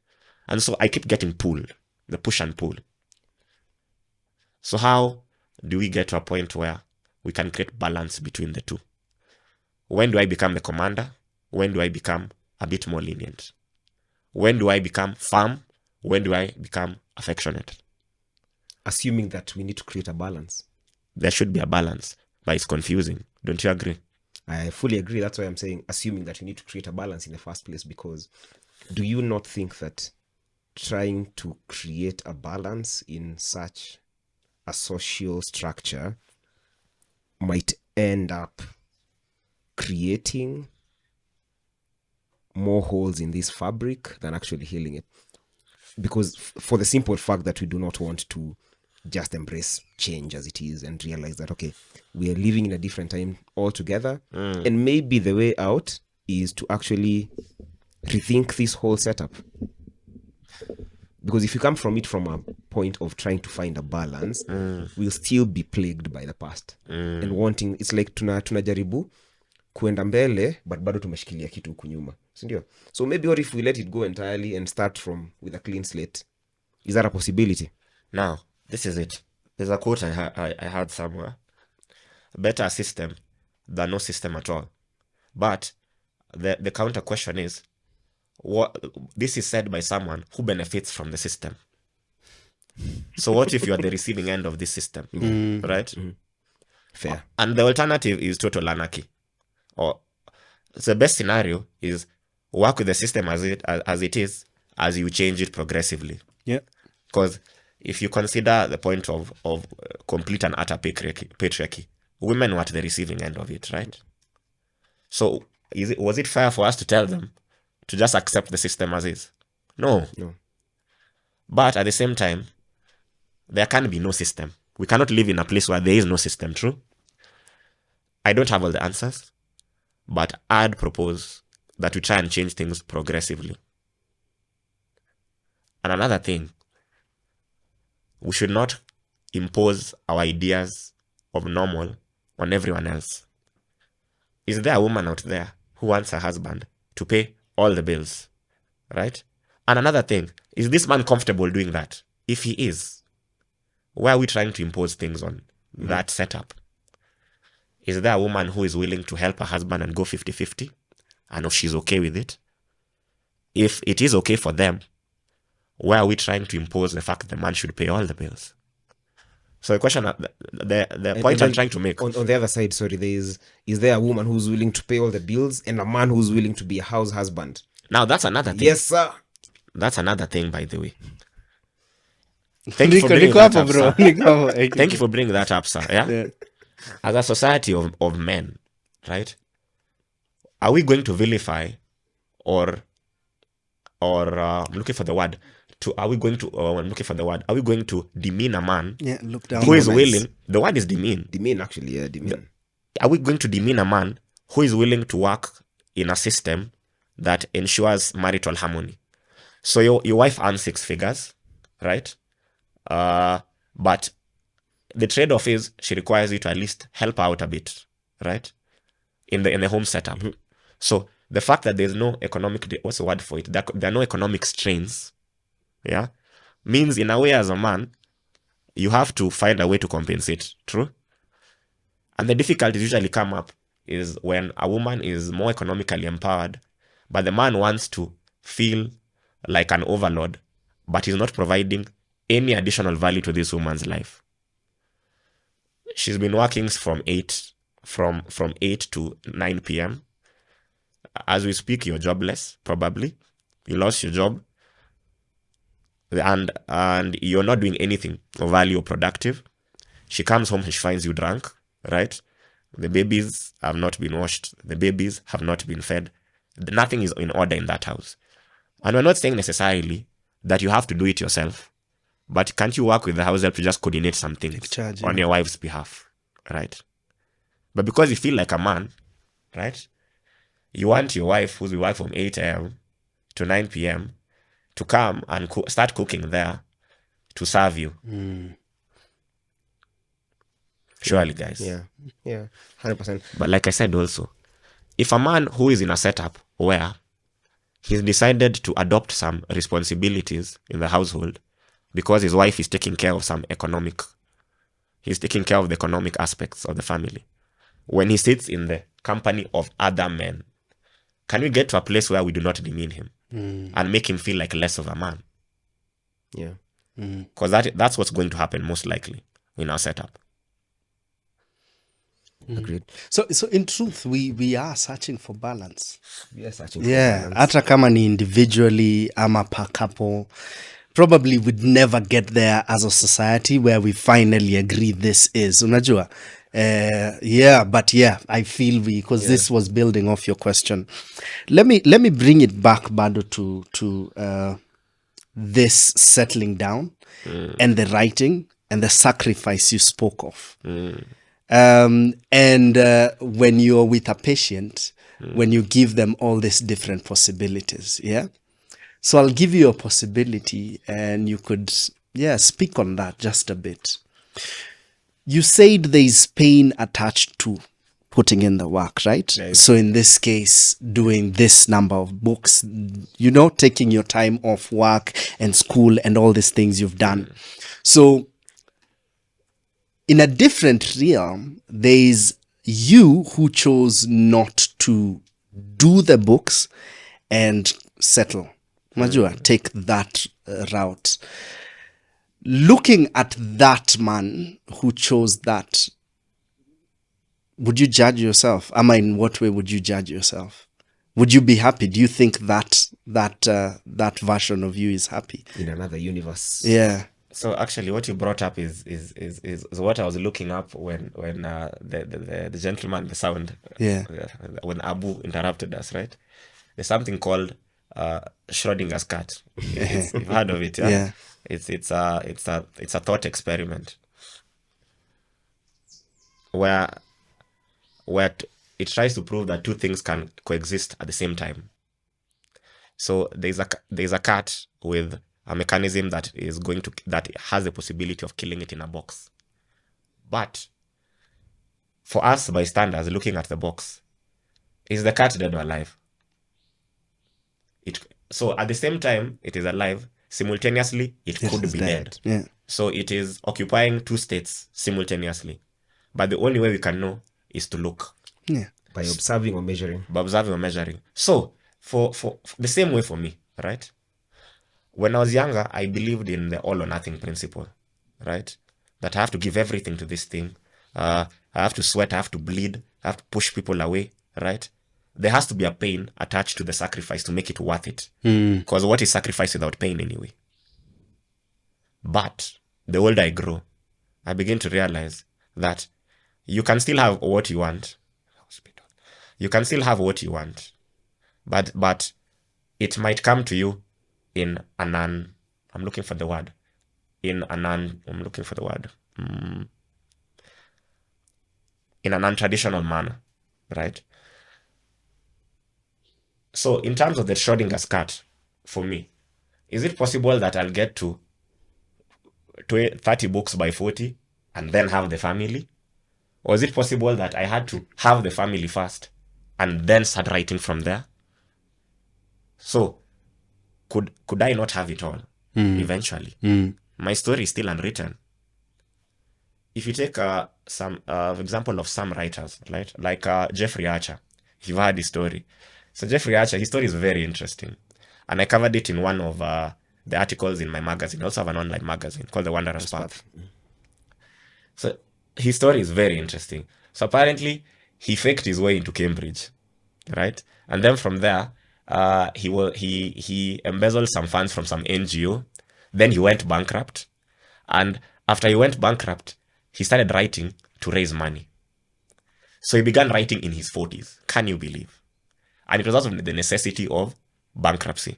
And so I keep getting pulled, the push and pull. So how do we get to a point where we can create balance between the two? When do I become the commander? When do I become a bit more lenient? When do I become firm? When do I become affectionate? Assuming that we need to create a balance. There should be a balance, but it's confusing. Don't you agree? I fully agree. That's why I'm saying assuming that we need to create a balance in the first place, because do you not think that trying to create a balance in such a social structure might end up creating more holes in this fabric than actually healing it? Because for the simple fact that we do not want to just embrace change as it is and realize that, okay, we are living in a different time altogether. And maybe the way out is to actually rethink this whole setup. Because if you come from it from a point of trying to find a balance, we'll still be plagued by the past. And wanting, it's like tunajaribu kuenda mbele, but bado tumeshikilia kitu huku nyuma. Sindio? So maybe what if we let it go entirely and start from with a clean slate? Is that a possibility? Now, this is it. There's a quote I heard somewhere. Better a system than no system at all. But the counter question is, this is said by someone who benefits from the system. So what if you are the receiving end of this system? Right? Fair. And the alternative is total anarchy. Or the best scenario is work with the system as it is, as you change it progressively. Yeah. Because if you consider the point of complete and utter patriarchy, women were at the receiving end of it, right? So was it fair for us to tell them to just accept the system as is? No. No. But at the same time, there can be no system. We cannot live in a place where there is no system, true? I don't have all the answers, but I'd propose that we try and change things progressively. And another thing, we should not impose our ideas of normal on everyone else. Is there a woman out there who wants her husband to pay all the bills, right? And another thing, is this man comfortable doing that? If he is, why are we trying to impose things on that setup? Is there a woman who is willing to help her husband and go 50-50? And if she's okay with it? If it is okay for them, why are we trying to impose the fact that the man should pay all the bills? So the question, the point I'm trying to make... On the other side, sorry, is there a woman who's willing to pay all the bills and a man who's willing to be a house husband? Now, that's another thing. Yes, sir. That's another thing, by the way. Thank you for bringing that up, sir. Thank you for bringing that up, sir. Yeah? As a society of men, right? Are we going to vilify or I'm looking for the word. Are we going to demean a man look down who is willing? The word is demean. Demean, actually, yeah, demean. Are we going to demean a man who is willing to work in a system that ensures marital harmony? So your wife earns 6 figures, right? But the trade-off is she requires you to at least help out a bit, right? In the home setup. Mm-hmm. So the fact that there's no economic, what's the word for it? There are no economic strains, yeah, means in a way as a man, you have to find a way to compensate, true? And the difficulties usually come up is when a woman is more economically empowered, but the man wants to feel like an overlord, but he's not providing any additional value to this woman's life. She's been working from 8 to 9 p.m. As we speak, you're jobless, probably. You lost your job. And you're not doing anything of value or productive. She comes home, she finds you drunk, right? The babies have not been washed. The babies have not been fed. Nothing is in order in that house. And we're not saying necessarily that you have to do it yourself. But can't you work with the house help to just coordinate some things on your wife's behalf, right? But because you feel like a man, right? You want your wife, who's been working from 8 a.m. to 9 p.m., to come and start cooking there to serve you. Surely, guys. Yeah, 100%. But like I said also, if a man who is in a setup where he's decided to adopt some responsibilities in the household because his wife is taking care of he's taking care of the economic aspects of the family, when he sits in the company of other men, can we get to a place where we do not demean him and make him feel like less of a man? Yeah. Because that's what's going to happen most likely in our setup. Agreed. So in truth, we are searching for balance. We are searching for balance. Hata kama ni individually ama per couple, probably we'd never get there as a society where we finally agree this is. Unajua? I feel because this was building off your question. Let me bring it back, Bado, to this settling down and the writing and the sacrifice you spoke of. When you're with a patient, when you give them all these different possibilities, so I'll give you a possibility and you could speak on that just a bit. You said there's pain attached to putting in the work, right? Yes. So in this case, doing this number of books, taking your time off work and school and all these things you've done. So in a different realm, there's you who chose not to do the books and settle. Majua, take that route. Looking at that man who chose that, would you judge yourself? In what way would you judge yourself? Would you be happy? Do you think that version of you is happy in another universe? Yeah. So actually, what you brought up is what I was looking up when the gentleman, the sound, when Abu interrupted us, right? There's something called Schrodinger's cat. You've heard of it, yeah? It's a thought experiment where it tries to prove that two things can coexist at the same time. So there's a cat with a mechanism that has the possibility of killing it in a box. But for us bystanders looking at the box, is the cat dead or alive? So at the same time it is alive, simultaneously it could be dead. Yeah. So it is occupying two states simultaneously. But the only way we can know is to look. Yeah. By observing or measuring. So for the same way for me, right? When I was younger, I believed in the all or nothing principle, right? That I have to give everything to this thing. I have to sweat, I have to bleed, I have to push people away, right? There has to be a pain attached to the sacrifice to make it worth it. Because what is sacrifice without pain anyway? But the older I grow, I begin to realize that you can still have what you want. You can still have what you want. But it might come to you in an untraditional manner, right? So in terms of the Schrodinger's cat, for me, is it possible that I'll get to 30 books by 40 and then have the family? Or is it possible that I had to have the family first and then start writing from there? So could I not have it all eventually? My story is still unwritten. If you take some example of some writers, right? Like Jeffrey Archer, you've heard his story. So Jeffrey Archer, his story is very interesting. And I covered it in one of the articles in my magazine. I also have an online magazine called The Wanderer's Path. So his story is very interesting. So apparently, he faked his way into Cambridge, right? And then from there, he embezzled some funds from some NGO. Then he went bankrupt. And after he went bankrupt, he started writing to raise money. So he began writing in his 40s. Can you believe? And it was also the necessity of bankruptcy.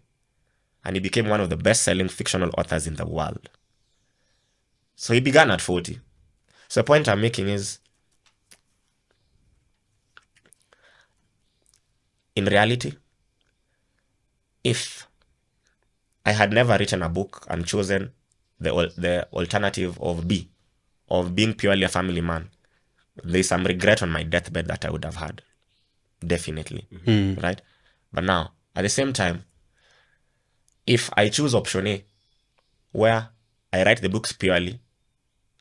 And he became one of the best-selling fictional authors in the world. So he began at 40. So the point I'm making is, in reality, if I had never written a book and chosen the alternative of being purely a family man, there's some regret on my deathbed that I would have had. Definitely. Right? But now, at the same time, if I choose option A, where I write the books purely,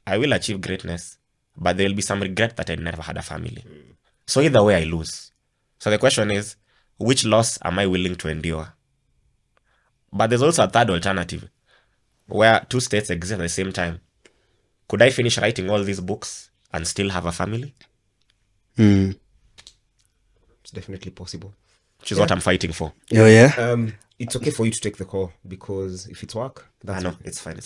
I will achieve greatness, but there will be some regret that I never had a family. So either way, I lose. So the question is, which loss am I willing to endure? But there's also a third alternative, where two states exist at the same time. Could I finish writing all these books and still have a family? It's definitely possible. Which is what I'm fighting for. Oh, yeah? It's okay for you to take the call, because if it's work, that's I know, it's fine.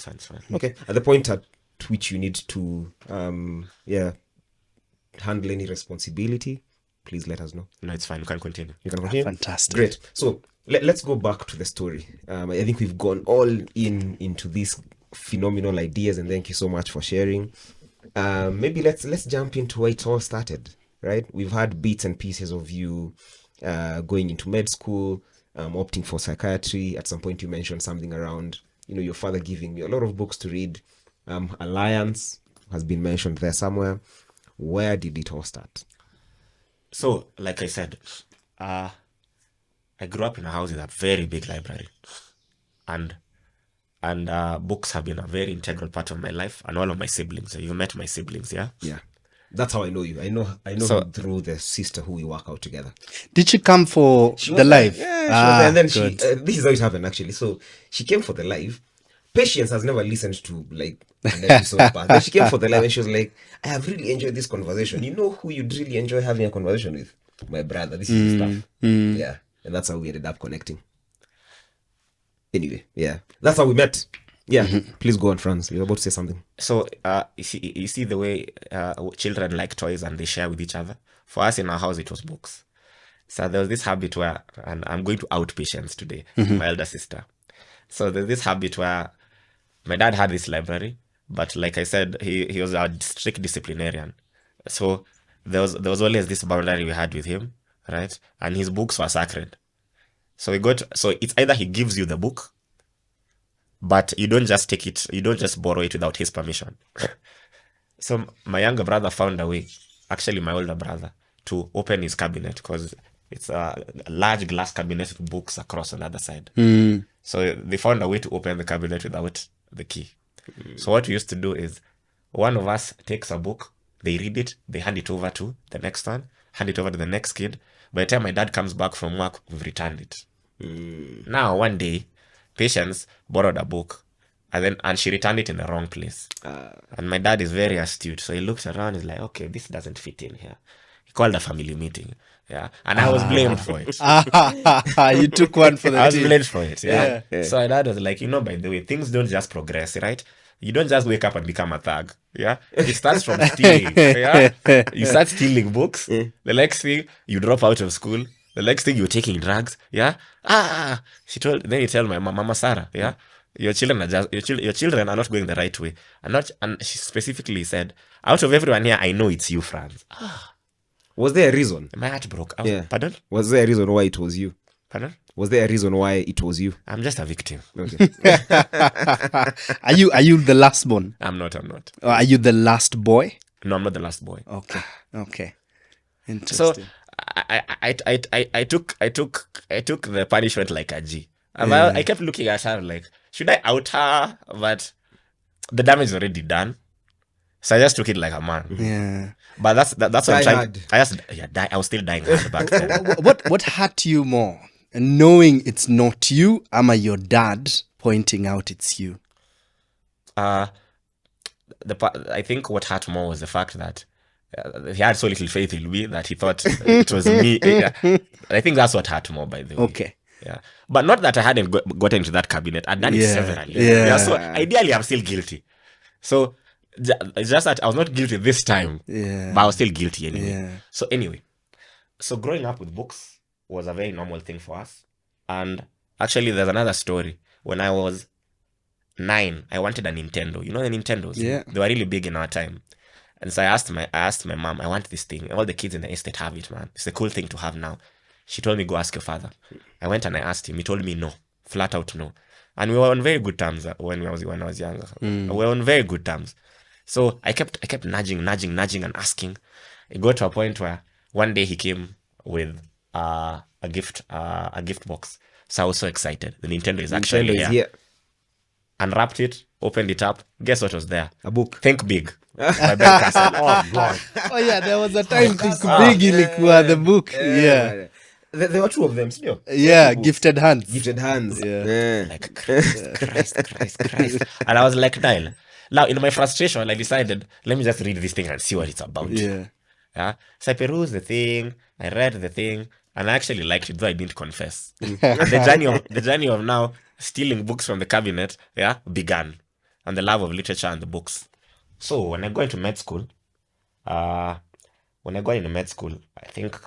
okay. At the point at which you need to handle any responsibility, please let us know. No, it's fine. You can continue. You can continue. Fantastic. Great. So let's go back to the story. I think we've gone all into these phenomenal ideas, and thank you so much for sharing. Maybe let's jump into where it all started. Right? We've had bits and pieces of you going into med school, opting for psychiatry. At some point, you mentioned something around, your father giving you a lot of books to read. Alliance has been mentioned there somewhere. Where did it all start? So, like I said, I grew up in a house with a very big library, and books have been a very integral part of my life, and all of my siblings. You've met my siblings, yeah? Yeah. That's how I know you. I know So- her through the sister who we work out together. Did she come for the live? Yeah, she was there. And then good. this is how it happened actually. So she came for the live. Patience has never listened to like an episode past. But she came for the live and she was like, I have really enjoyed this conversation. You know who you'd really enjoy having a conversation with? My brother. This is his stuff. Yeah. And that's how we ended up connecting. Anyway, yeah. That's how we met. Yeah. Please go on, Franz. You're about to say something. So, you see the way children like toys and they share with each other. For us in our house, it was books. So there was this habit where, and I'm going to out Patience today, my elder sister. So there's this habit where my dad had this library, but like I said, he was a strict disciplinarian. So there was always this boundary we had with him, right? And his books were sacred. So it's either he gives you the book, but you don't just take it, you don't just borrow it without his permission. So my younger brother found a way, actually my older brother, to open his cabinet, because it's a large glass cabinet with books across on the other side. So they found a way to open the cabinet without the key. So what we used to do is, one of us takes a book, they read it, they hand it over to the next one, hand it over to the next kid. By the time my dad comes back from work, we've returned it. Now, one day, Patience borrowed a book, and she returned it in the wrong place. And my dad is very astute, so he looked around, he's like, okay, this doesn't fit in here. He called a family meeting. Yeah, and I was blamed for it. You took one for the I was team. blamed for it. Yeah. So my dad was like, by the way, things don't just progress, right? You don't just wake up and become a thug. Yeah, it starts from stealing. Yeah, you start stealing books. The next thing, you drop out of school. The next thing, you're taking drugs. Yeah. Then you tell my mama Sarah. Yeah. Your children are not going the right way. And she specifically said, out of everyone here, I know it's you, Franz. Was there a reason? My heart broke. Pardon? Was there a reason why it was you? Pardon? Was there a reason why it was you? I'm just a victim. Okay. Are you the last born? I'm not. Or are you the last boy? No, I'm not the last boy. Okay. Interesting. So I took the punishment like a G. I kept looking at her like, should I out her? But the damage is already done. So I just took it like a man. Yeah. But that's what I'm trying. Hard. I was still dying hard back then. What hurt you more? Knowing it's not you, ama your dad pointing out it's you? I think what hurt more was the fact that he had so little faith in me that he thought it was me. Yeah. I think that's what hurt more, by the way. Okay. Yeah. But not that I hadn't gotten into that cabinet. I'd done it severally. Yeah. So ideally, I'm still guilty. So it's just that I was not guilty this time, but I was still guilty anyway. Yeah. So anyway, growing up with books was a very normal thing for us. And actually, there's another story. When I was 9, I wanted a Nintendo. You know the Nintendos? Yeah. They were really big in our time. And so I asked my mom, I want this thing. All the kids in the estate have it, man. It's a cool thing to have now. She told me, go ask your father. I went and I asked him. He told me no. Flat out no. And we were on very good terms when I was younger. We were on very good terms. So I kept nudging and asking. It got to a point where one day he came with a gift box. So I was so excited. The Nintendo is actually here. Unwrapped it, opened it up. Guess what was there? A book. Think Big. By Ben Castle. Oh God. Oh yeah, there was a time Think Big ilikuwa the book. Yeah. There were 2 of them, still. Yeah, Gifted Hands. Gifted Hands. Yeah. Like Christ. And I was like, Nile. Now, in my frustration, I decided, let me just read this thing and see what it's about. Yeah. So I perused the thing, I read the thing, and I actually liked it, though I didn't confess. And the journey of now stealing books from the cabinet, began. And the love of literature and the books. So when I go into med school, I think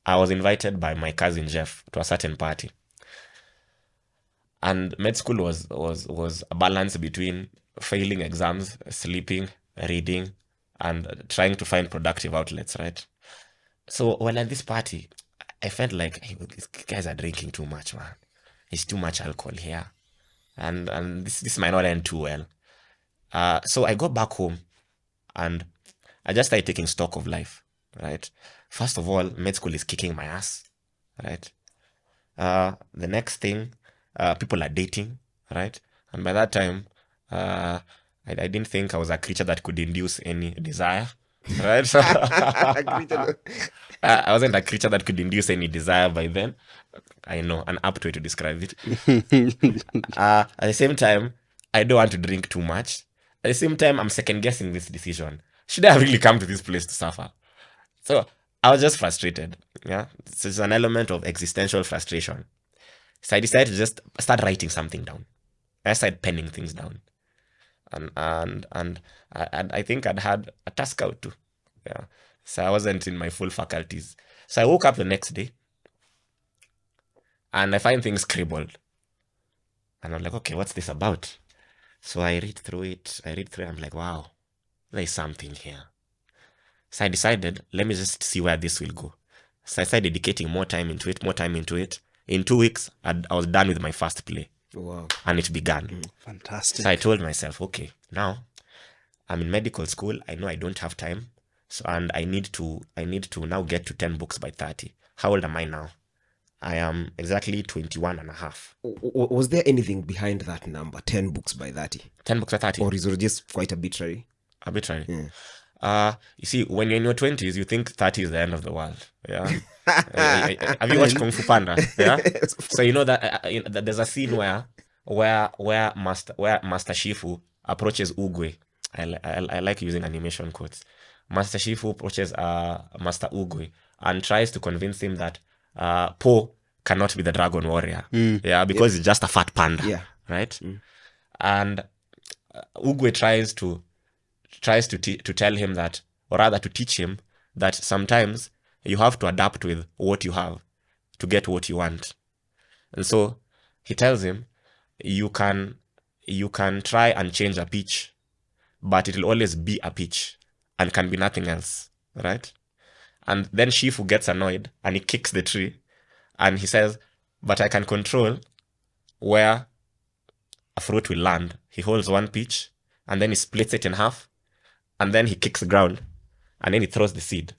I was invited by my cousin Jeff to a certain party. And med school was a balance between failing exams, sleeping, reading, and trying to find productive outlets, right? So when at this party, I felt like, hey, these guys are drinking too much, man. It's too much alcohol here. And this might not end too well. So I got back home and I just started taking stock of life, right? First of all, med school is kicking my ass, right? The next thing, people are dating, right? And by that time, I didn't think I was a creature that could induce any desire, right? So I wasn't a creature that could induce any desire by then. I know, an apt way to describe it. At the same time, I don't want to drink too much. At the same time, I'm second guessing this decision. Should I have really come to this place to suffer? So I was just frustrated. Yeah, so it's an element of existential frustration. So I decided to just start writing something down. I started penning things down, and I think I'd had a task out too. Yeah, so I wasn't in my full faculties. So I woke up the next day, and I find things scribbled, and I'm like, okay, what's this about? So I read through it. I'm like, wow, there's something here. So I decided, let me just see where this will go. So I started dedicating more time into it. In 2 weeks, I was done with my first play. Wow. And it began. Fantastic. So I told myself, okay, now I'm in medical school. I know I don't have time. So, and I need to now get to 10 books by 30. How old am I now? I am exactly 21 and a half. Was there anything behind that number, 10 books by 30? 10 books by 30. Or is it just quite arbitrary? Arbitrary. Yeah. You see, when you're in your 20s, you think 30 is the end of the world. Yeah. Have you watched Kung Fu Panda? Yeah. So you know that there's a scene where Master Shifu approaches Ugwe. I like using animation quotes. Master Shifu approaches Master Ugwe and tries to convince him that Po cannot be the dragon warrior. Yeah, because he's just a fat panda. Yeah. Right. And Ugwe tries to tell him that, or rather to teach him that sometimes you have to adapt with what you have to get what you want. And so he tells him, you can try and change a pitch, but it will always be a pitch and can be nothing else, right? And then Shifu gets annoyed and he kicks the tree and he says, but I can control where a fruit will land. He holds one pitch and then he splits it in half and then he kicks the ground and then he throws the seed.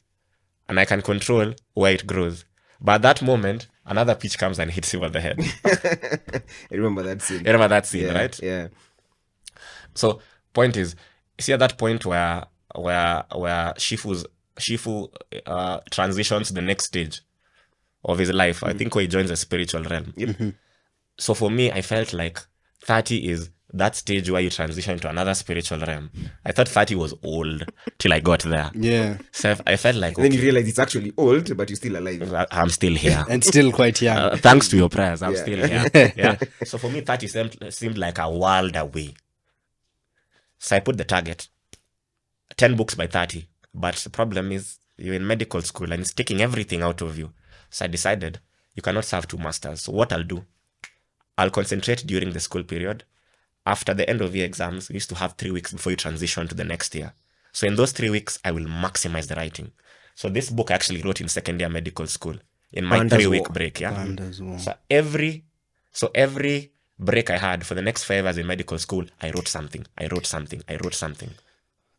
And I can control where it grows. But at that moment, another pitch comes and hits him on the head. I remember that scene. You remember that scene, right? Yeah. So, point is, see at that point where Shifu transitions to the next stage of his life, I think where he joins the spiritual realm. Yep. So for me, I felt like 30 is that stage where you transition to another spiritual realm. I thought 30 was old till I got there. Yeah. So I felt like, And then you realize it's actually old, but you're still alive. I'm still here. And still quite young. Thanks to your prayers, I'm Yeah. still here. Yeah. So for me, 30 seemed like a world away. So I put the target, 10 books by 30. But the problem is you're in medical school and it's taking everything out of you. So I decided you cannot serve two masters. So what I'll do, I'll concentrate during the school period. After the end of year exams, we used to have 3 weeks before you transition to the next year. So in those 3 weeks, I will maximize the writing. So this book I actually wrote in second year medical school in my Panda's 3-week War. break. Yeah. Panda's War. So every break I had for the next 5 years in medical school, I wrote something.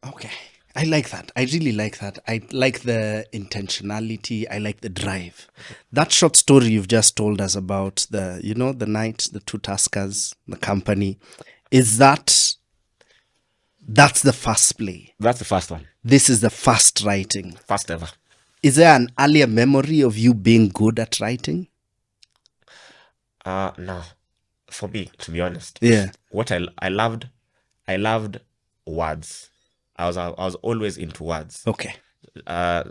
Okay. I like that. I really like that. I like the intentionality. I like the drive. That short story you've just told us about the knight, the two tuskers, the company, that's the first play. That's the first one. This is the first writing. First ever. Is there an earlier memory of you being good at writing? No. For me, to be honest. Yeah. What I loved words. I was always into words. Okay. A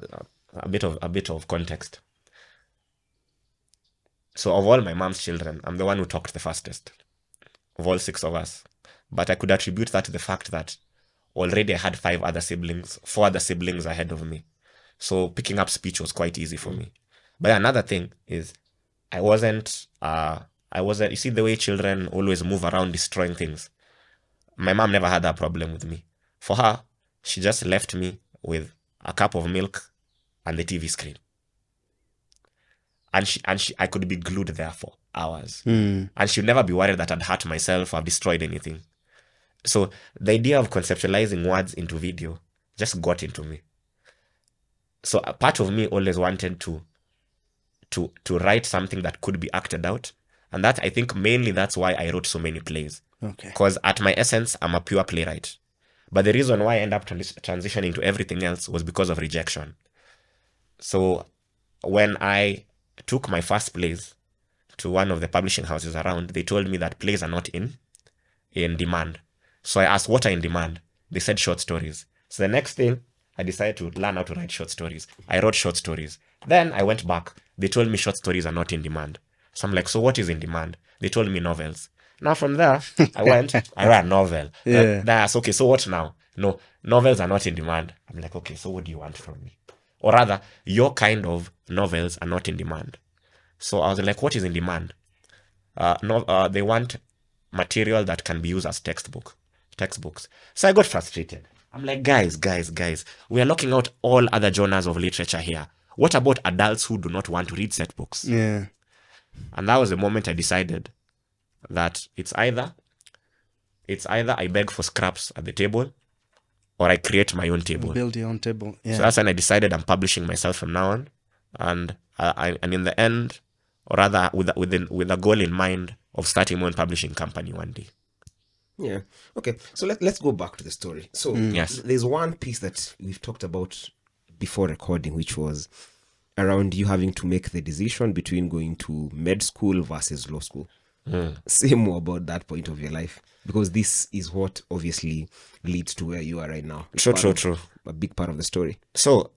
bit of context. So of all my mom's children, I'm the one who talked the fastest of all 6 of us. But I could attribute that to the fact that already I had 4 other siblings ahead of me. So picking up speech was quite easy for me. But another thing is I wasn't, you see the way children always move around destroying things. My mom never had that problem with me. For her, she just left me with a cup of milk and the TV screen. And I could be glued there for hours. And she'd never be worried that I'd hurt myself or destroyed anything. So the idea of conceptualizing words into video just got into me. So a part of me always wanted to write something that could be acted out. And that, I think, mainly that's why I wrote so many plays. Okay. Because at my essence, I'm a pure playwright. But the reason why I ended up transitioning to everything else was because of rejection. So when I took my first plays to one of the publishing houses around, they told me that plays are not in demand. So I asked, what are in demand? They said short stories. So the next thing, I decided to learn how to write short stories. I wrote short stories. Then I went back. They told me short stories are not in demand. So I'm like, so what is in demand? They told me novels. Now from there, I wrote a novel. Yeah. That's okay. So what now? No, novels are not in demand. I'm like, okay, so what do you want from me? Or rather, your kind of novels are not in demand. So I was like, what is in demand? They want material that can be used as textbook. textbooks. So I got frustrated. I'm like, guys, we are locking out all other genres of literature here. What about adults who do not want to read set books? Yeah. And that was the moment I decided that it's either I beg for scraps at the table or I create my own table. Build your own table. Yeah. So that's when I decided I'm publishing myself from now on. And and in the end, or rather with a goal in mind of starting my own publishing company one day. Yeah. Okay. So let's go back to the story. So Yes. there's one piece that we've talked about before recording, which was around you having to make the decision between going to med school versus law school. Say more about that point of your life, because this is what obviously leads to where you are right now. It's True. a big part of the story. So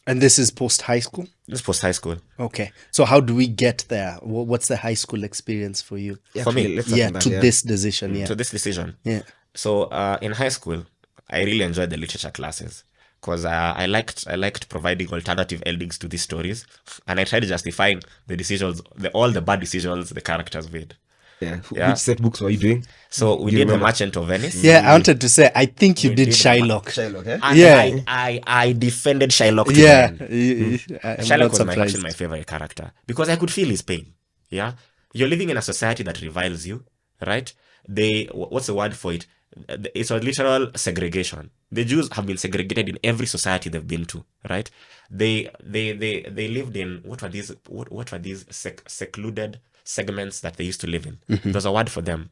And this is post high school? this post high school. Okay. So how do we get there? What's the high school experience for you? For me, let's start on that, To this decision. Yeah. To this decision. Yeah. So in high school, I really enjoyed the literature classes because I liked providing alternative endings to these stories, and I tried justifying the decisions, all the bad decisions the characters made. Yeah. Yeah. Which set books were you doing? So we Do you did The remember? Merchant of Venice. Yeah, I wanted to say, I think you did did Shylock. Shylock, eh? And Yeah. I defended Shylock. To Yeah. the end. I'm Shylock not was actually surprised. my favorite character because I could feel his pain. Yeah, you're living in a society that reviles you, right? What's the word for it? It's a literal segregation. The Jews have been segregated in every society they've been to, right? They lived in what were these secluded segments that they used to live in. There's a word for them.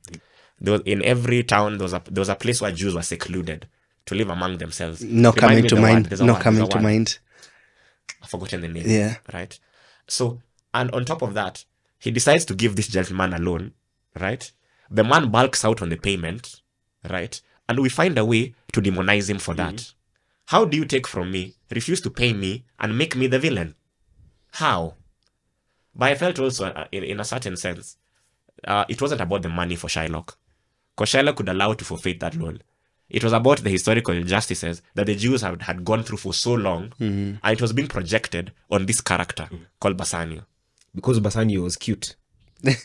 In every town, there was a place where Jews were secluded to live among themselves. Not Remind coming me to the word. mind. There's a Not word. coming There's a to word. mind. I've forgotten the name. Yeah. Right. So, and on top of that, he decides to give this gentleman a loan, right? The man bulks out on the payment, right? And we find a way to demonize him for that. How do you take from me, refuse to pay me, and make me the villain? How? But I felt also, in a certain sense, it wasn't about the money for Shylock, because Shylock could allow to forfeit that loan. It was about the historical injustices that the Jews had gone through for so long, and it was being projected on this character called Bassanio. Because Bassanio was cute. He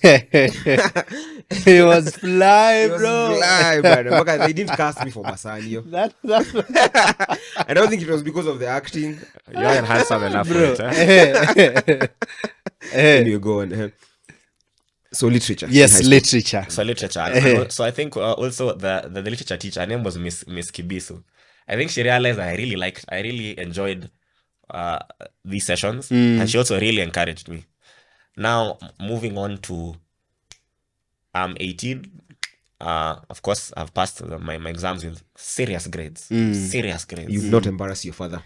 was fly, He was bro. fly, brother. Okay, they didn't cast me for Bassanio. That's I don't think it was because of the acting. You are handsome enough for it, Anyway, go on. So literature. in high yes, school. literature. So literature. And so I think also the literature teacher, her name was Miss Kibisu. I think she realized I really enjoyed these sessions, and she also really encouraged me. Now moving on to I'm 18. Of course, I've passed my exams with serious grades. Serious grades. You've not embarrassed your father.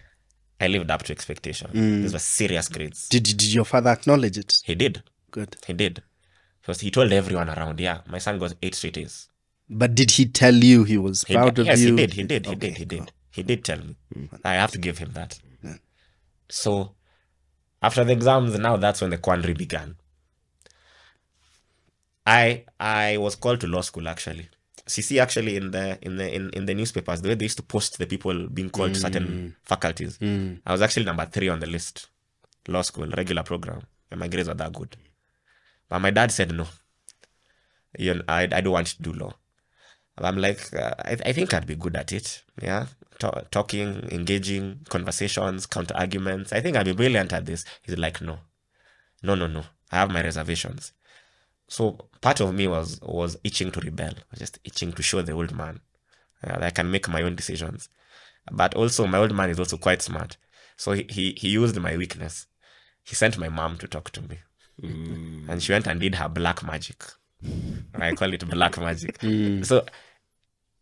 I lived up to expectation. These were serious grades. Did your father acknowledge it? He did. Good. He did. Because he told everyone around, yeah, my son got 8 straight A's. But did he tell you he was proud of Yes, you? he did. Okay, He cool. did. He did tell me. I have to give him that. So after the exams, now that's when the quandary began. I was called to law school actually. CC actually in the newspapers, the way they used to post the people being called to certain faculties. I was actually number 3 on the list. Law school, regular program. And my grades were that good. But my dad said no. I don't want to do law. I'm like, I think I'd be good at it. Yeah. Talking, engaging, conversations, counter arguments. I think I'd be brilliant at this. He's like, no. I have my reservations. So part of me was itching to rebel, just itching to show the old man that I can make my own decisions. But also my old man is also quite smart. So he used my weakness. He sent my mom to talk to me. And she went and did her black magic. I call it black magic. So,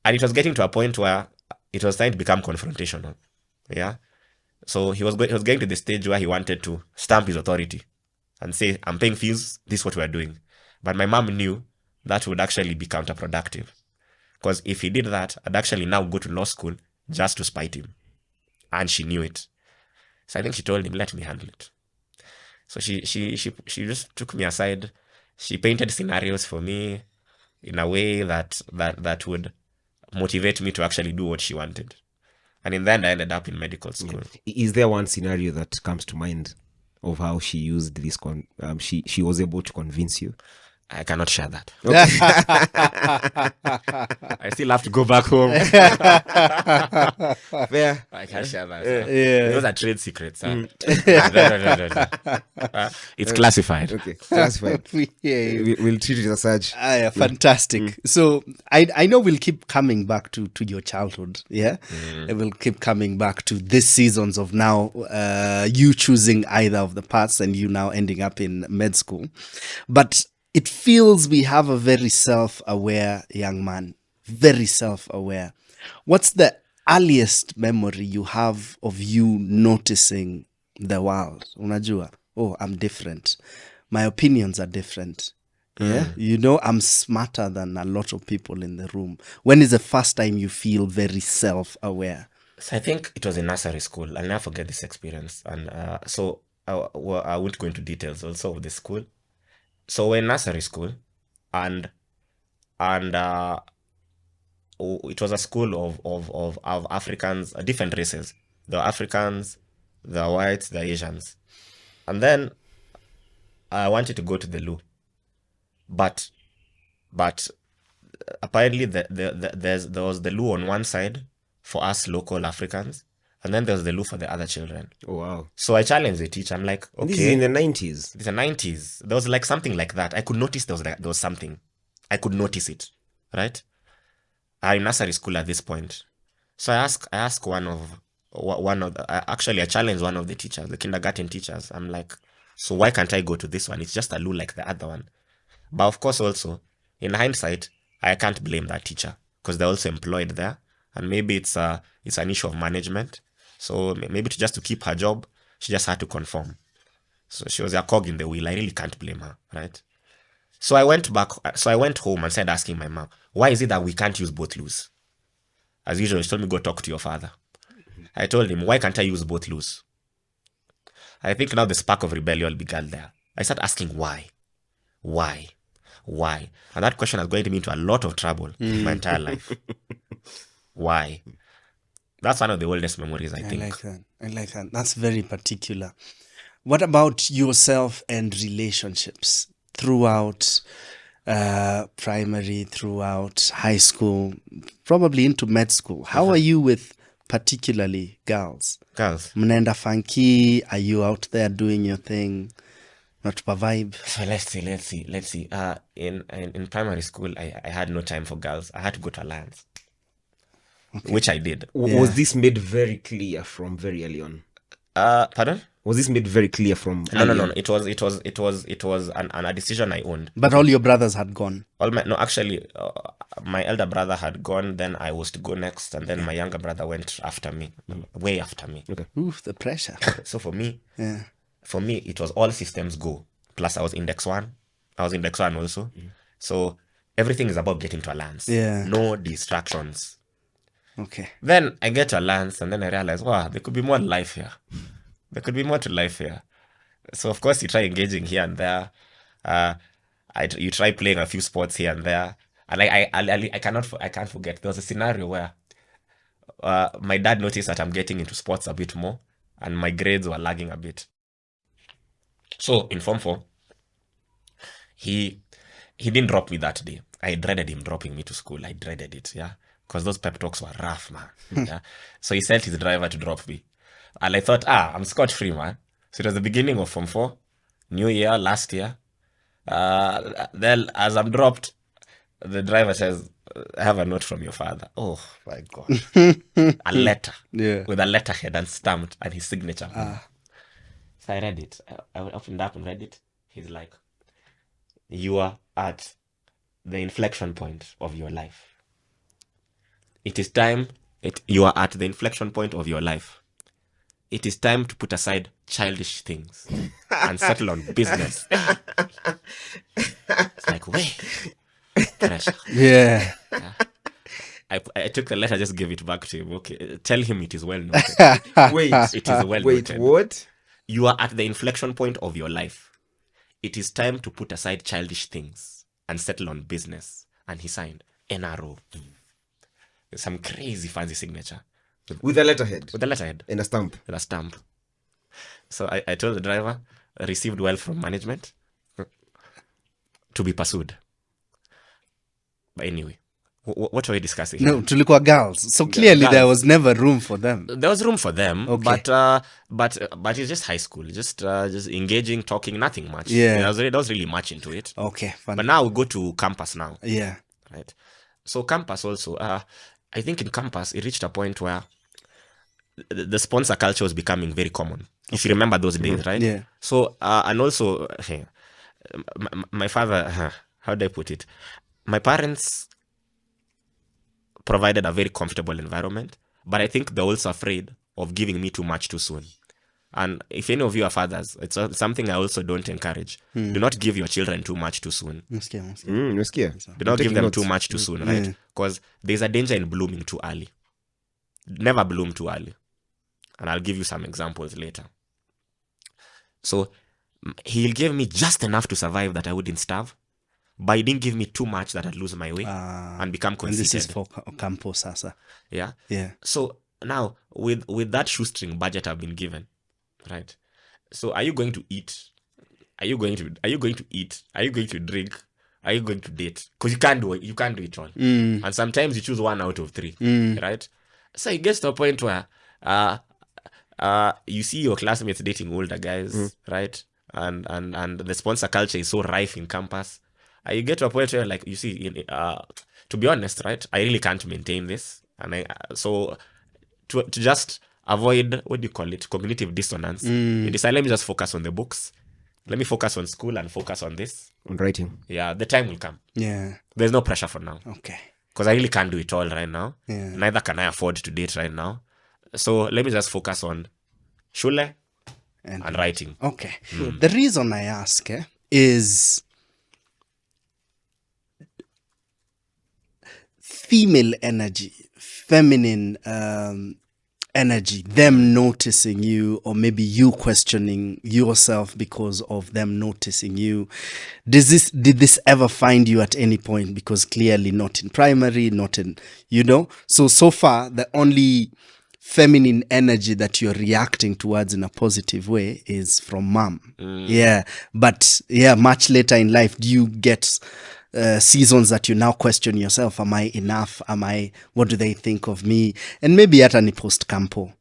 and it was getting to a point where it was starting to become confrontational. Yeah. So he was getting to the stage where he wanted to stamp his authority and say, I'm paying fees, this is what we're doing. But my mom knew that would actually be counterproductive. Because if he did that, I'd actually now go to law school just to spite him. And she knew it. So I think she told him, let me handle it. So she just took me aside. She painted scenarios for me in a way that would motivate me to actually do what she wanted. And in the end, I ended up in medical school. Is there one scenario that comes to mind of how she used this? She was able to convince you? I cannot share that. I still have to go back home. Fair. I can't share that. Yeah. Those are trade secrets. No. It's classified. Okay, classified. Yeah. We'll treat it as such. Yeah, fantastic. So I know we'll keep coming back to your childhood. Yeah, we'll keep coming back to these seasons of now you choosing either of the paths and you now ending up in med school. But it feels we have a very self-aware young man, very self-aware. What's the earliest memory you have of you noticing the world? Unajua, oh, I'm different. My opinions are different. Yeah, you know, I'm smarter than a lot of people in the room. When is the first time you feel very self-aware? So I think it was in nursery school. I'll never forget this experience. And so I won't go into details also of the school. So we're in nursery school, and it was a school of Africans, different races. The Africans, the whites, the Asians. And then I wanted to go to the loo. But apparently there was the loo on one side for us local Africans, and then there was the loo for the other children. Oh, wow. So I challenged the teacher. I'm like, okay. This is in the 90s. It's the 90s. There was like something like that. I could notice there was something. I could notice it, right? I'm in nursery school at this point. So I asked I challenged one of the teachers, the kindergarten teachers. I'm like, so why can't I go to this one? It's just a loo like the other one. But of course, also, in hindsight, I can't blame that teacher because they're also employed there. And maybe it's an issue of management. So maybe just to keep her job, she just had to conform. So she was a cog in the wheel. I really can't blame her, right? So I went home and started asking my mom, why is it that we can't use both loos? As usual, she told me, go talk to your father. I told him, why can't I use both loos? I think now the spark of rebellion began there. I started asking why. And that question has gotten me into a lot of trouble my entire life. Why? That's one of the oldest memories, I think. I like that. That's very particular. What about yourself and relationships throughout primary, throughout high school, probably into med school? How are you with particularly girls? Girls. Mnaenda funky? Are you out there doing your thing? Not per vibe? So let's see. In primary school, I had no time for girls. I had to go to Alliance. Okay. Which I did. Was this made very clear from very early on? Pardon? Was this made very clear from? No. It was a decision I owned. But all your brothers had gone. My elder brother had gone. Then I was to go next, and then my younger brother went after me, way after me. Okay. Oof, the pressure. So for me, it was all systems go. Plus, I was index 1. I was index 1 also. So everything is about getting to Alliance. Yeah. No distractions. Okay. Then I get to Alliance, and then I realize, wow, there could be more life here. There could be more to life here. So of course you try engaging here and there. You try playing a few sports here and there. And I can't forget. There was a scenario where my dad noticed that I'm getting into sports a bit more, and my grades were lagging a bit. So in Form 4, he didn't drop me that day. I dreaded him dropping me to school. I dreaded it, yeah. Because those pep talks were rough, man. Yeah. So he sent his driver to drop me. And I thought, I'm scot-free, man. So it was the beginning of Form 4, New Year, last year. Then as I'm dropped, the driver says, I have a note from your father. Oh, my God. A letter. Yeah. With a letterhead and stamped and his signature. So I read it. I opened up and read it. He's like, you are at the inflection point of your life. It is time. You are at the inflection point of your life. It is time to put aside childish things and settle on business. It's like, wait. Pressure. Yeah. I took the letter, just gave it back to him. Okay, tell him it is well noted. Wait, it is well wait, noted. what? You are at the inflection point of your life. It is time to put aside childish things and settle on business. And he signed NRO. Some crazy fancy signature. With a letterhead? With a letterhead. And a stamp? With a stamp. So I told the driver, received well from management. to be pursued. But anyway, what were we discussing? No, tulikuwa girls. So clearly girls. there was never room for them. There was room for them, Okay. but it's just high school, just engaging, talking, nothing much. Yeah. There was really much into it. Okay, fun. But now we go to campus now. Yeah. Right. So campus also, I think in campus it reached a point where the sponsor culture was becoming very common. If you remember those days, right? Yeah. So and also, my father, how do I put it? My parents provided a very comfortable environment, but I think they're also afraid of giving me too much too soon. And if any of you are fathers, it's something I also don't encourage. Do not give your children too much too soon. Nasikia. Do not give them too much too soon, right? Because there's a danger in blooming too early. Never bloom too early. And I'll give you some examples later. So he'll give me just enough to survive that I wouldn't starve, but he didn't give me too much that I'd lose my way and become conceited. And this is for campus, sasa. Yeah. Yeah. So now with that shoestring budget I've been given, right? So are you going to eat? Are you going to eat? Are you going to drink? Are you going to date? Because you can't do it all. And sometimes you choose 1 out of 3, right? So it gets to a point where you see your classmates dating older guys, right? And the sponsor culture is so rife in campus. You get to a point where, like, you see, to be honest, right? I really can't maintain this, and so to just avoid, what do you call it, cognitive dissonance, you decide, let me just focus on the books. Let me focus on school and focus on this. On writing. Yeah, the time will come. Yeah. There's no pressure for now. Okay. Because I really can't do it all right now. Yeah. Neither can I afford to date right now. So let me just focus on shule and writing. Okay. The reason I ask is female energy, feminine energy, them noticing you, or maybe you questioning yourself because of them noticing you. Did this ever find you at any point? Because clearly not in primary, not in, so far the only feminine energy that you're reacting towards in a positive way is from mom. Yeah. But yeah, much later in life, do you get seasons that you now question yourself? Am I enough? What do they think of me? And maybe at any post campo.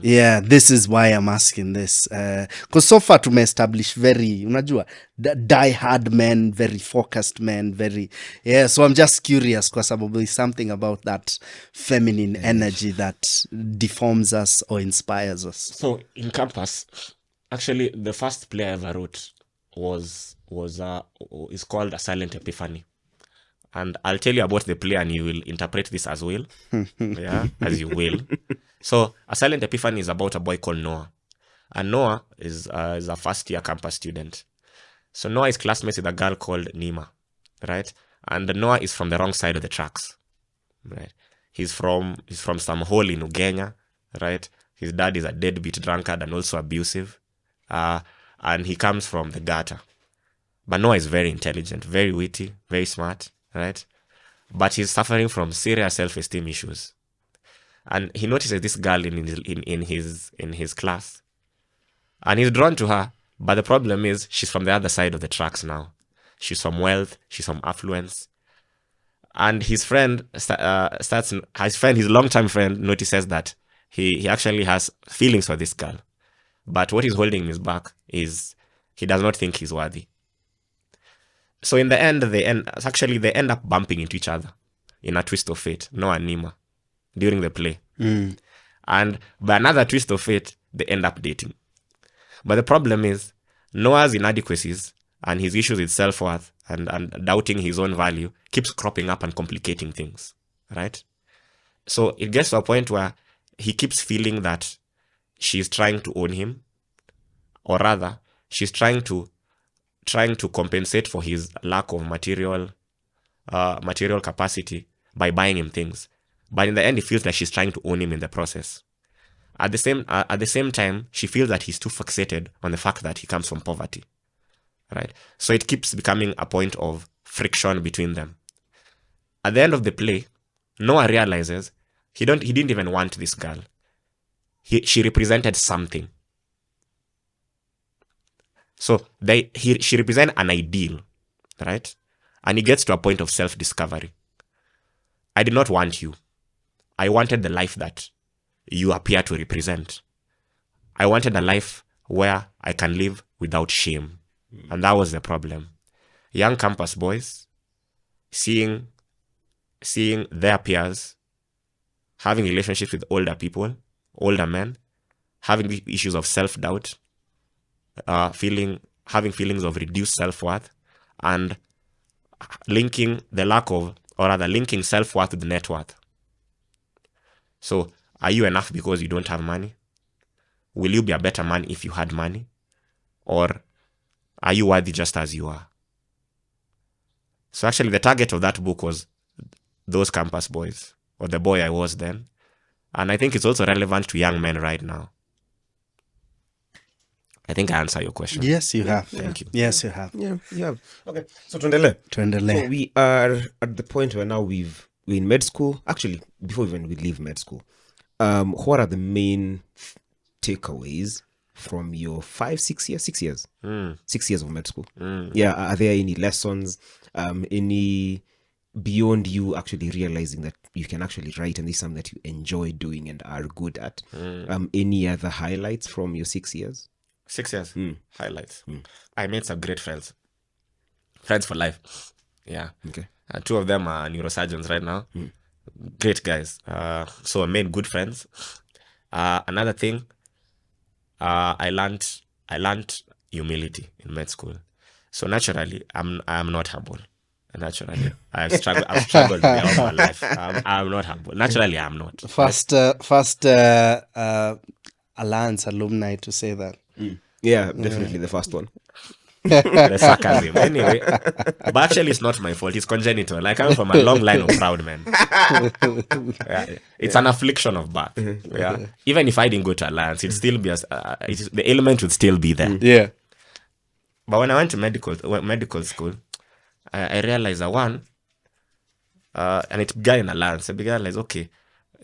Yeah, this is why I'm asking this. Because so far to establish very, die hard men, very focused men, so I'm just curious because probably something about that feminine energy that deforms us or inspires us. So in campus, actually the first play I ever wrote is called A Silent Epiphany. And I'll tell you about the play and you will interpret this as well. Yeah, as you will. So A Silent Epiphany is about a boy called Noah. And Noah is a first year campus student. So Noah is classmates with a girl called Nima, right? And Noah is from the wrong side of the tracks, right? He's from some hole in Ugenya, right? His dad is a deadbeat drunkard and also abusive. And he comes from the gutter. But Noah is very intelligent, very witty, very smart, right? But he's suffering from serious self-esteem issues. And he notices this girl in his class. And he's drawn to her. But the problem is she's from the other side of the tracks now. She's from wealth, she's from affluence. And his friend his long-time friend notices that he actually has feelings for this girl. But what is holding him back is he does not think he's worthy. So in the end, they end up bumping into each other in a twist of fate, Noah and Nima, during the play. And by another twist of fate, they end up dating. But the problem is Noah's inadequacies and his issues with self-worth and doubting his own value keeps cropping up and complicating things, right? So it gets to a point where he keeps feeling that she's trying to own him, or rather, she's trying to compensate for his lack of material capacity by buying him things. But in the end, he feels like she's trying to own him in the process. At the same time, she feels that he's too fixated on the fact that he comes from poverty, right? So it keeps becoming a point of friction between them. At the end of the play, Noah realizes he didn't even want this girl. She represented something. So she represented an ideal. right? And he gets to a point of self-discovery. I did not want you. I wanted the life that you appear to represent. I wanted a life where I can live without shame. And that was the problem. Young campus boys, seeing their peers, having relationships with older people, older men, having issues of self-doubt, having feelings of reduced self-worth, and linking self-worth with net worth. So, are you enough because you don't have money? Will you be a better man if you had money? Or are you worthy just as you are? So actually the target of that book was those campus boys, or the boy I was then. And I think it's also relevant to young men right now. I think I answered your question. Yes, you have. Thank you. Yes, you have. Yeah, you have. Okay, so tuendele. So we are at the point where now we're in med school. Actually, before even we leave med school, what are the main takeaways from your 6 years? 6 years. 6 years of med school. Yeah, are there any lessons? Any beyond you actually realizing that you can actually write and this is something that you enjoy doing and are good at? Any other highlights from your 6 years? 6 years. Highlights. I made some great friends. Friends for life. Yeah. Okay. 2 of them are neurosurgeons right now. Great guys. So I made good friends. Another thing, I learned humility in med school. So naturally, I'm not humble. Naturally, I've struggled with it all my life. I'm not humble. Naturally, I'm not. First Alliance alumni to say that. Yeah, definitely the first one. The sarcasm. Anyway, but actually, it's not my fault. It's congenital. Like, I'm from a long line of proud men. Yeah, it's an affliction of birth. Yeah, even if I didn't go to Alliance, it'd still be the element would still be there. Yeah. But when I went to medical school, I realized that and it began in Alliance. I began like, okay,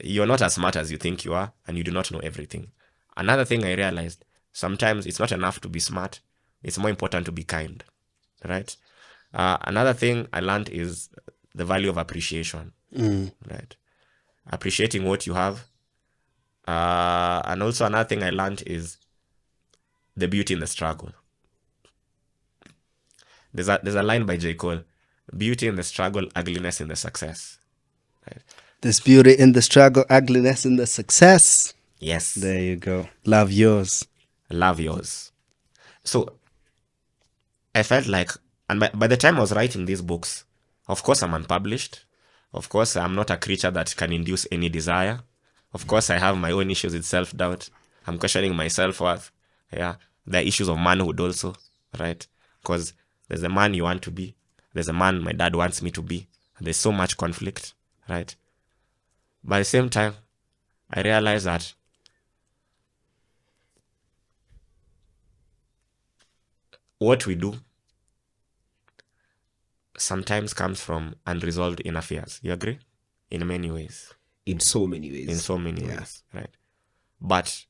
you're not as smart as you think you are, and you do not know everything. Another thing I realized, sometimes it's not enough to be smart. It's more important to be kind, right? Another thing I learned is the value of appreciation, right? Appreciating what you have. And also another thing I learned is the beauty in the struggle. There's a line by J. Cole, beauty in the struggle, ugliness in the success. Right? There's beauty in the struggle, ugliness in the success. Yes. There you go. Love yours. Love yours. So I felt like, and by the time I was writing these books, of course I'm unpublished. Of course I'm not a creature that can induce any desire. Of course I have my own issues with self-doubt. I'm questioning my self-worth. Yeah. There are issues of manhood also, right? Because there's a man you want to be. There's a man my dad wants me to be. There's so much conflict, right? But at the same time, I realized that what we do sometimes comes from unresolved inner fears. You agree? In many ways. In so many ways. In so many ways, right? But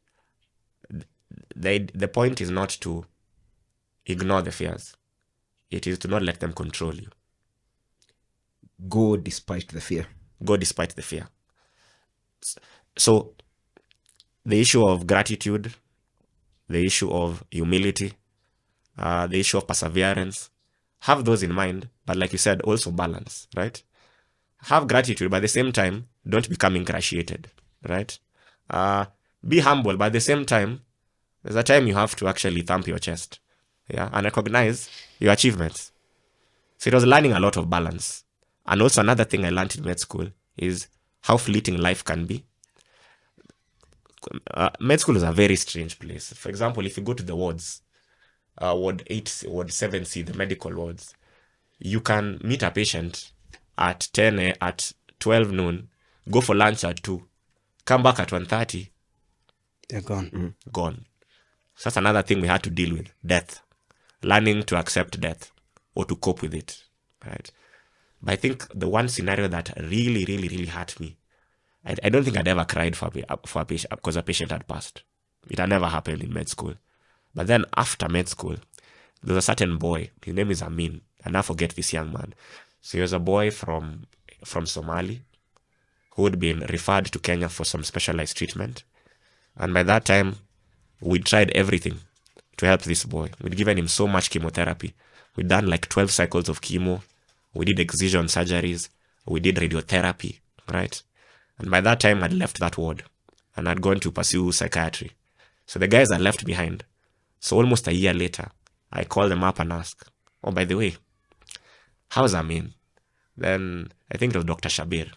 the point is not to ignore the fears. It is to not let them control you. Go despite the fear. Go despite the fear. So, the issue of gratitude, the issue of humility, the issue of perseverance, have those in mind, but like you said, also balance, right? Have gratitude, but at the same time, don't become ingratiated, right? Be humble, but at the same time, there's a time you have to actually thump your chest, and recognize your achievements. So it was learning a lot of balance. And also another thing I learned in med school is how fleeting life can be. Med school is a very strange place. For example, if you go to the wards, Ward 8, Ward 7C, the medical wards, you can meet a patient at 12 noon, go for lunch at 2, come back at 1:30. They're gone. Gone. So that's another thing we had to deal with, death. Learning to accept death or to cope with it, right? But I think the one scenario that really, really, really hurt me, I don't think I'd ever cried for a patient because a patient had passed. It had never happened in med school. But then after med school, there's a certain boy, his name is Amin. I'll never forget this young man. So he was a boy from Somali who had been referred to Kenya for some specialized treatment. And by that time, we'd tried everything to help this boy. We'd given him so much chemotherapy. We'd done like 12 cycles of chemo. We did excision surgeries. We did radiotherapy, right? And by that time, I'd left that ward and I'd gone to pursue psychiatry. So the guys are left behind. So almost a year later, I call them up and ask, oh, by the way, how's Amin? Then I think it was Dr. Shabir.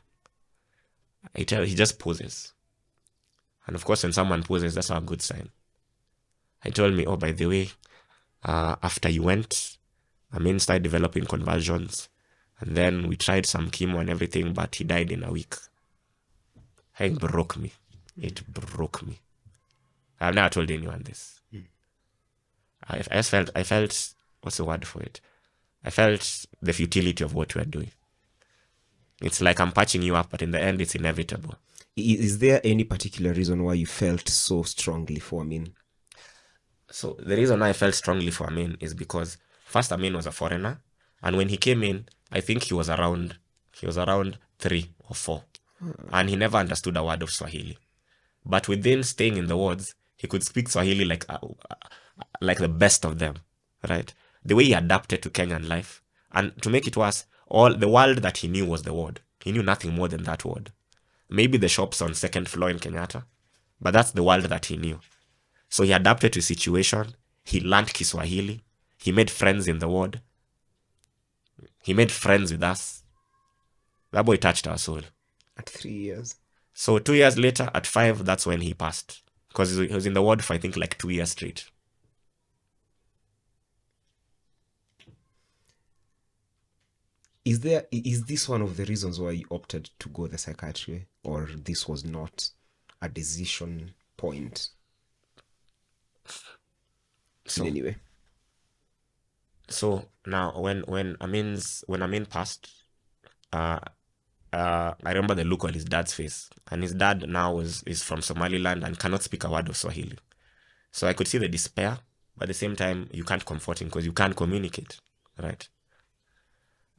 He just poses. And of course, when someone poses, that's not a good sign. He told me, oh, by the way, after you went, Amin started developing convulsions. And then we tried some chemo and everything, but he died in a week. It broke me. It broke me. I've never told anyone this. I felt, what's the word for it? I felt the futility of what we're doing. It's like I'm patching you up, but in the end, it's inevitable. Is there any particular reason why you felt so strongly for Amin? So the reason why I felt strongly for Amin is because first Amin was a foreigner, and when he came in, I think he was around 3 or 4, and he never understood a word of Swahili. But within staying in the wards, he could speak Swahili like the best of them, right? The way he adapted to Kenyan life, and to make it worse, all the world that he knew was the ward. He knew nothing more than that ward. Maybe the shops on 2nd floor in Kenyatta, but that's the world that he knew. So he adapted to the situation. He learned Kiswahili. He made friends in the ward. He made friends with us. That boy touched our soul. At 3 years. So 2 years later, at 5, that's when he passed. Because he was in the ward for, I think, like 2 years straight. Is this one of the reasons why you opted to go the psychiatry way? Or this was not a decision point? So, anyway. So now when Amin passed, I remember the look on his dad's face. And his dad now is from Somaliland and cannot speak a word of Swahili. So I could see the despair, but at the same time, you can't comfort him because you can't communicate, right?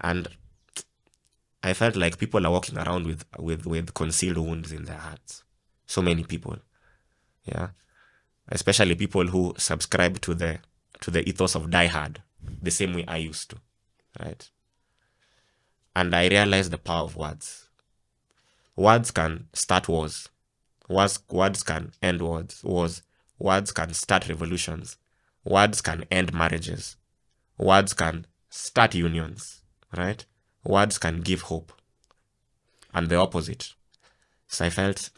And I felt like people are walking around with concealed wounds in their hearts. So many people, yeah, especially people who subscribe to the ethos of die hard, the same way I used to, right? And I realized the power of words. Words can start wars. Words can end wars. Words can start revolutions. Words can end marriages. Words can start unions, right? Words can give hope. And the opposite. So I felt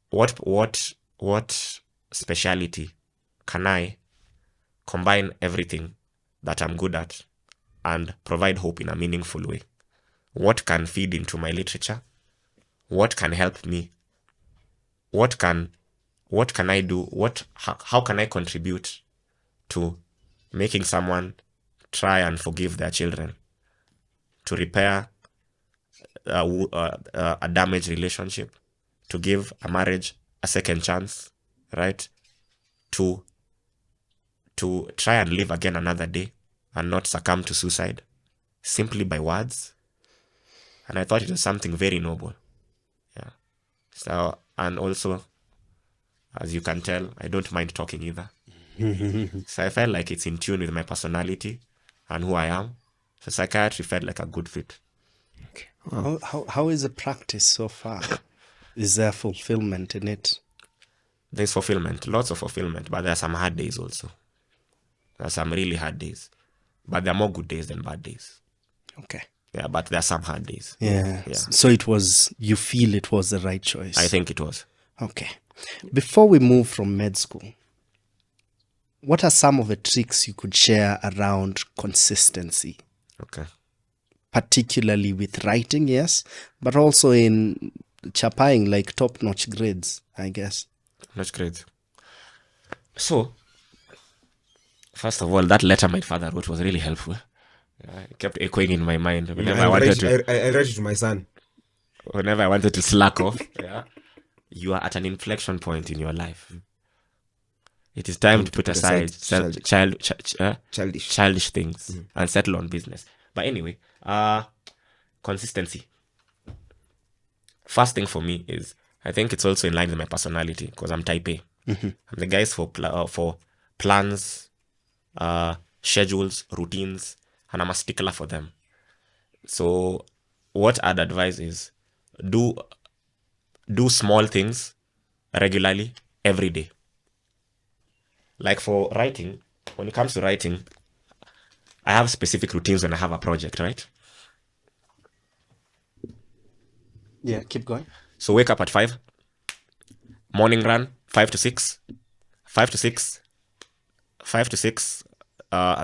what speciality can I combine everything that I'm good at and provide hope in a meaningful way? What can feed into my literature? What can help me? What can I do? How can I contribute to making someone try and forgive their children, to repair a damaged relationship, to give a marriage a second chance, right? To try and live again another day and not succumb to suicide simply by words. And I thought it was something very noble. Yeah. So, and also, as you can tell, I don't mind talking either. So I felt like it's in tune with my personality and who I am. So psychiatry felt like a good fit. Okay. Wow. How is the practice so far? Is there fulfillment in it? There's fulfillment, lots of fulfillment, but there are some hard days also. There are some really hard days. But there are more good days than bad days. Okay. Yeah, but there are some hard days. Yeah. Yeah. So you feel it was the right choice? I think it was. Okay. Before we move from med school, what are some of the tricks you could share around consistency? Okay. Particularly with writing, yes, but also in chapaying, like top-notch grades, I guess. Top-notch grades. So, first of all, that letter my father wrote was really helpful. It kept echoing in my mind whenever I write it to my son. Whenever I wanted to slack off. Yeah. You are at an inflection point in your life. It is time to put aside childish things and settle on business. But anyway, consistency. First thing for me is, I think it's also in line with my personality because I'm type A. I'm the guys for plans, schedules, routines, and I'm a stickler for them. So what I'd advise is do small things regularly every day. Like for writing, when it comes to writing, I have specific routines when I have a project, right? Yeah, keep going. So wake up at 5, morning run 5 to 6, 5 to 6, 5 to 6.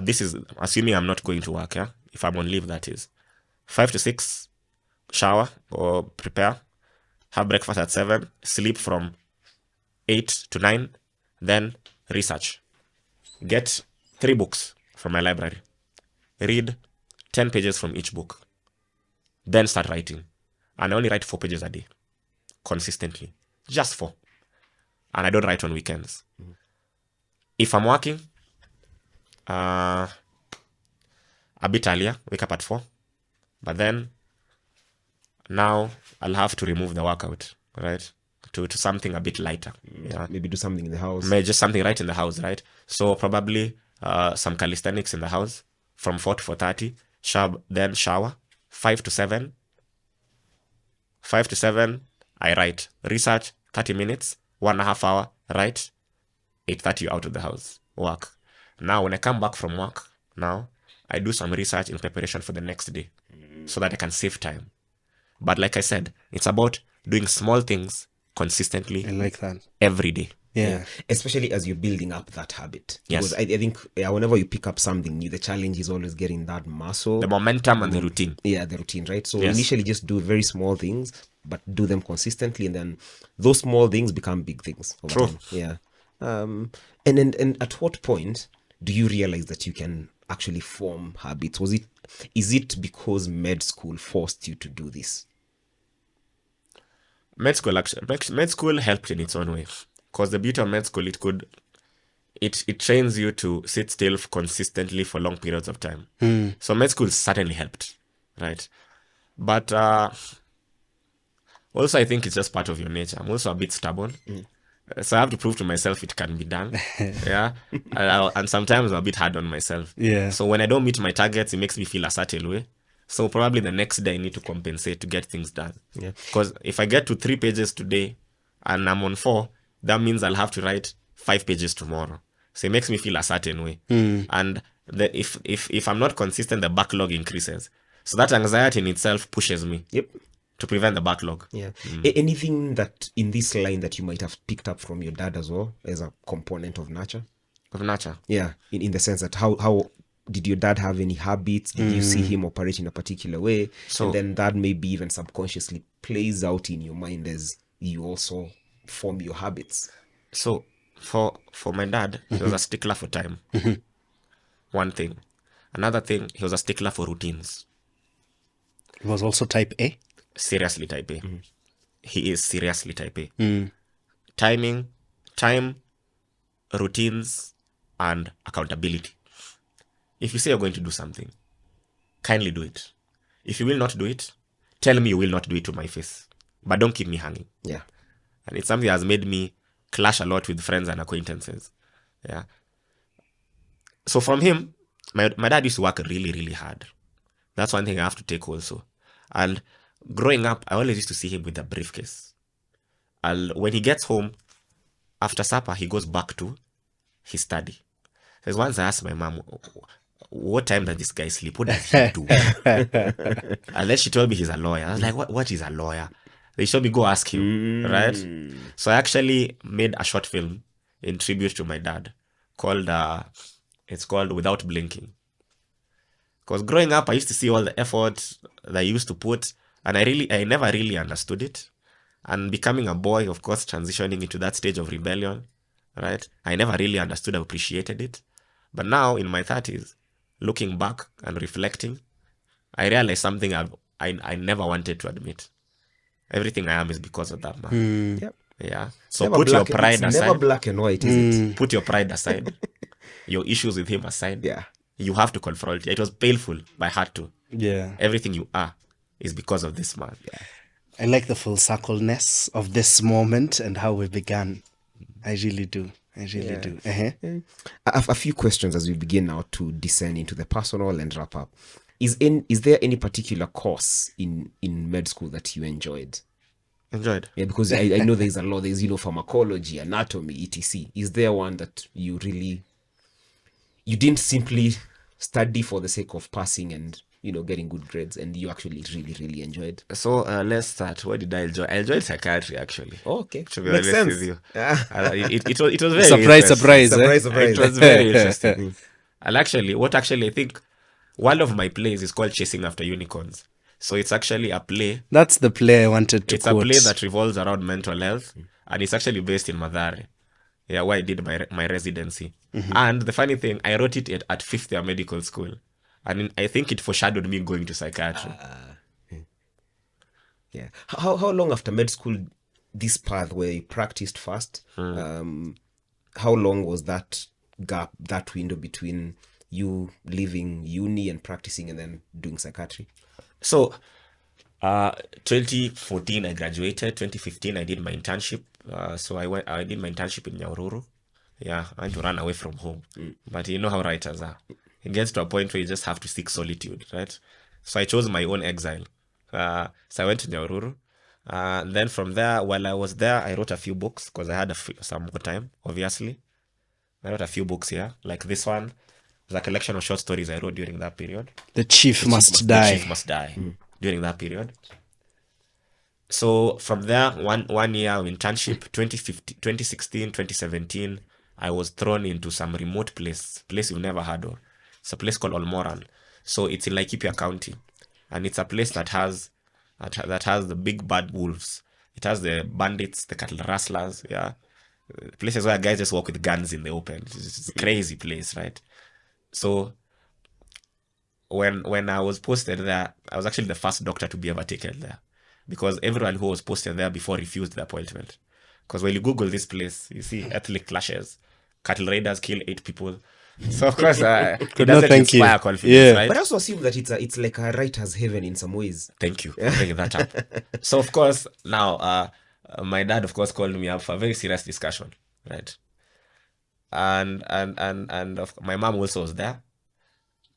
This is assuming I'm not going to work, yeah? If I'm on leave, that is. 5 to 6, shower or prepare, have breakfast at 7, sleep from 8 to 9, then research. Get 3 books from my library. Read 10 pages from each book. Then start writing. And I only write 4 pages a day. Consistently. Just 4. And I don't write on weekends. If I'm working, a bit earlier, wake up at 4. But then, now I'll have to remove the workout, right? To something a bit lighter. Yeah. Maybe do something in the house. Maybe just something right in the house, right? So probably some calisthenics in the house from 4 to 4:30. Then shower. 5 to 7. 5 to 7, I write. Research, 30 minutes, 1.5 hour, write. 8:30 out of the house. Work. Now, when I come back from work, now, I do some research in preparation for the next day so that I can save time. But like I said, it's about doing small things consistently I like that. every day. Yeah. Especially as you're building up that habit. Yes. Because I think whenever you pick up something new, the challenge is always getting that muscle. The momentum and the routine. Yeah, the routine, right? So Yes. initially just do very small things, but do them consistently, and then those small things become big things over True. time. Yeah. And at what point do you realize that you can actually form habits? Is it because med school forced you to do this? Med school helped in its own way, because the beauty of med school, it trains you to sit still consistently for long periods of time. So med school certainly helped, right? But also I think it's just part of your nature. I'm also a bit stubborn. So I have to prove to myself it can be done. Yeah. And sometimes I'm a bit hard on myself. Yeah. So when I don't meet my targets, it makes me feel a certain way. So probably the next day I need to compensate to get things done. Yeah. Because if I get to 3 pages today and I'm on 4, that means I'll have to write 5 pages tomorrow. So it makes me feel a certain way. And if I'm not consistent, the backlog increases. So that anxiety in itself pushes me. Yep. To prevent the backlog. Yeah. Anything that in this line that you might have picked up from your dad as well as a component of nurture? Of nature. Yeah. In the sense that how did your dad have any habits? Did you see him operate in a particular way? So- and then that maybe even subconsciously plays out in your mind as you also form your habits. So for my dad, he was a stickler for time. One thing. Another thing, he was a stickler for routines. It was also type A. Seriously type A. He is seriously type A. Time, routines, and accountability. If you say you're going to do something, kindly do it. If you will not do it, tell me you will not do it to my face. But don't keep me hanging. Yeah. And it's something that has made me clash a lot with friends and acquaintances. Yeah. So from him, my dad used to work really, really hard. That's one thing I have to take also. And growing up, I always used to see him with a briefcase. And when he gets home, after supper, he goes back to his study. Because once I asked my mom, what time does this guy sleep? What does he do? And then she told me he's a lawyer. I was like, what is a lawyer? They showed me, go ask him, right? So I actually made a short film in tribute to my dad called, it's called Without Blinking. Because growing up, I used to see all the effort that I used to put, and I never really understood it. And becoming a boy, of course, transitioning into that stage of rebellion, right? I never really understood or appreciated it. But now, in my 30s, looking back and reflecting, I realized something I never wanted to admit. Everything I am is because of that man. Yep. Yeah. So Never put your black- pride it's aside. never black and white, is it? Put your pride aside. Your issues with him aside. Yeah. You have to confront it. It was painful, but I had to. Yeah. Everything you are is because of this man. Yeah. I like the full circleness of this moment and how we began. I really do. I really do. A few questions as we begin now to descend into the personal and wrap up. Is there any particular course in med school that you enjoyed? Enjoyed. Yeah, because I know there's a lot. There's pharmacology, anatomy, etc. Is there one that you didn't simply study for the sake of passing and getting good grades, and you actually really, really enjoyed? So let's start. What did I enjoy? I enjoyed psychiatry, actually. Oh, okay. To be Makes honest sense. with you. Yeah. It was very Surprise, interesting. surprise. Surprise. It was very interesting. And actually, I think one of my plays is called Chasing After Unicorns. So it's actually a play. That's the play I wanted to It's quote. a play that revolves around mental health, and it's actually based in Mathare. Yeah, where I did my residency. And the funny thing, I wrote it at fifth year medical school, and I think it foreshadowed me going to psychiatry. Yeah. How long after med school this path where you practiced first? How long was that gap, that window between you leaving uni and practicing and then doing psychiatry? So 2014 I graduated. 2015 I did my internship. So I did my internship in Nyahururu. Yeah, I had to run away from home. But you know how writers are. It gets to a point where you just have to seek solitude, right? So I chose my own exile. So I went to Nyahururu. Then from there, while I was there, I wrote a few books because I had some more time, obviously. I wrote a few books here, like this one. It was a collection of short stories I wrote during that period. The Chief Must The Die. Chief Must Die during that period. So from there, one year of internship, 2016, 2017, I was thrown into some remote place you've never heard of. It's a place called Olmoran. So it's in Laikipia County. And it's a place that has the big bad wolves. It has the bandits, the cattle rustlers, yeah. Places where guys just walk with guns in the open. It's a crazy place, right? So when I was posted there, I was actually the first doctor to be ever taken there, because everyone who was posted there before refused the appointment. Because when you Google this place, you see ethnic clashes, cattle raiders kill 8 people. So of course, it doesn't inspire confidence, right? But I also assume that it's like a writer's heaven in some ways. Thank you for bringing that up. So of course, now my dad, of course, called me up for a very serious discussion, right? And my mom also was there.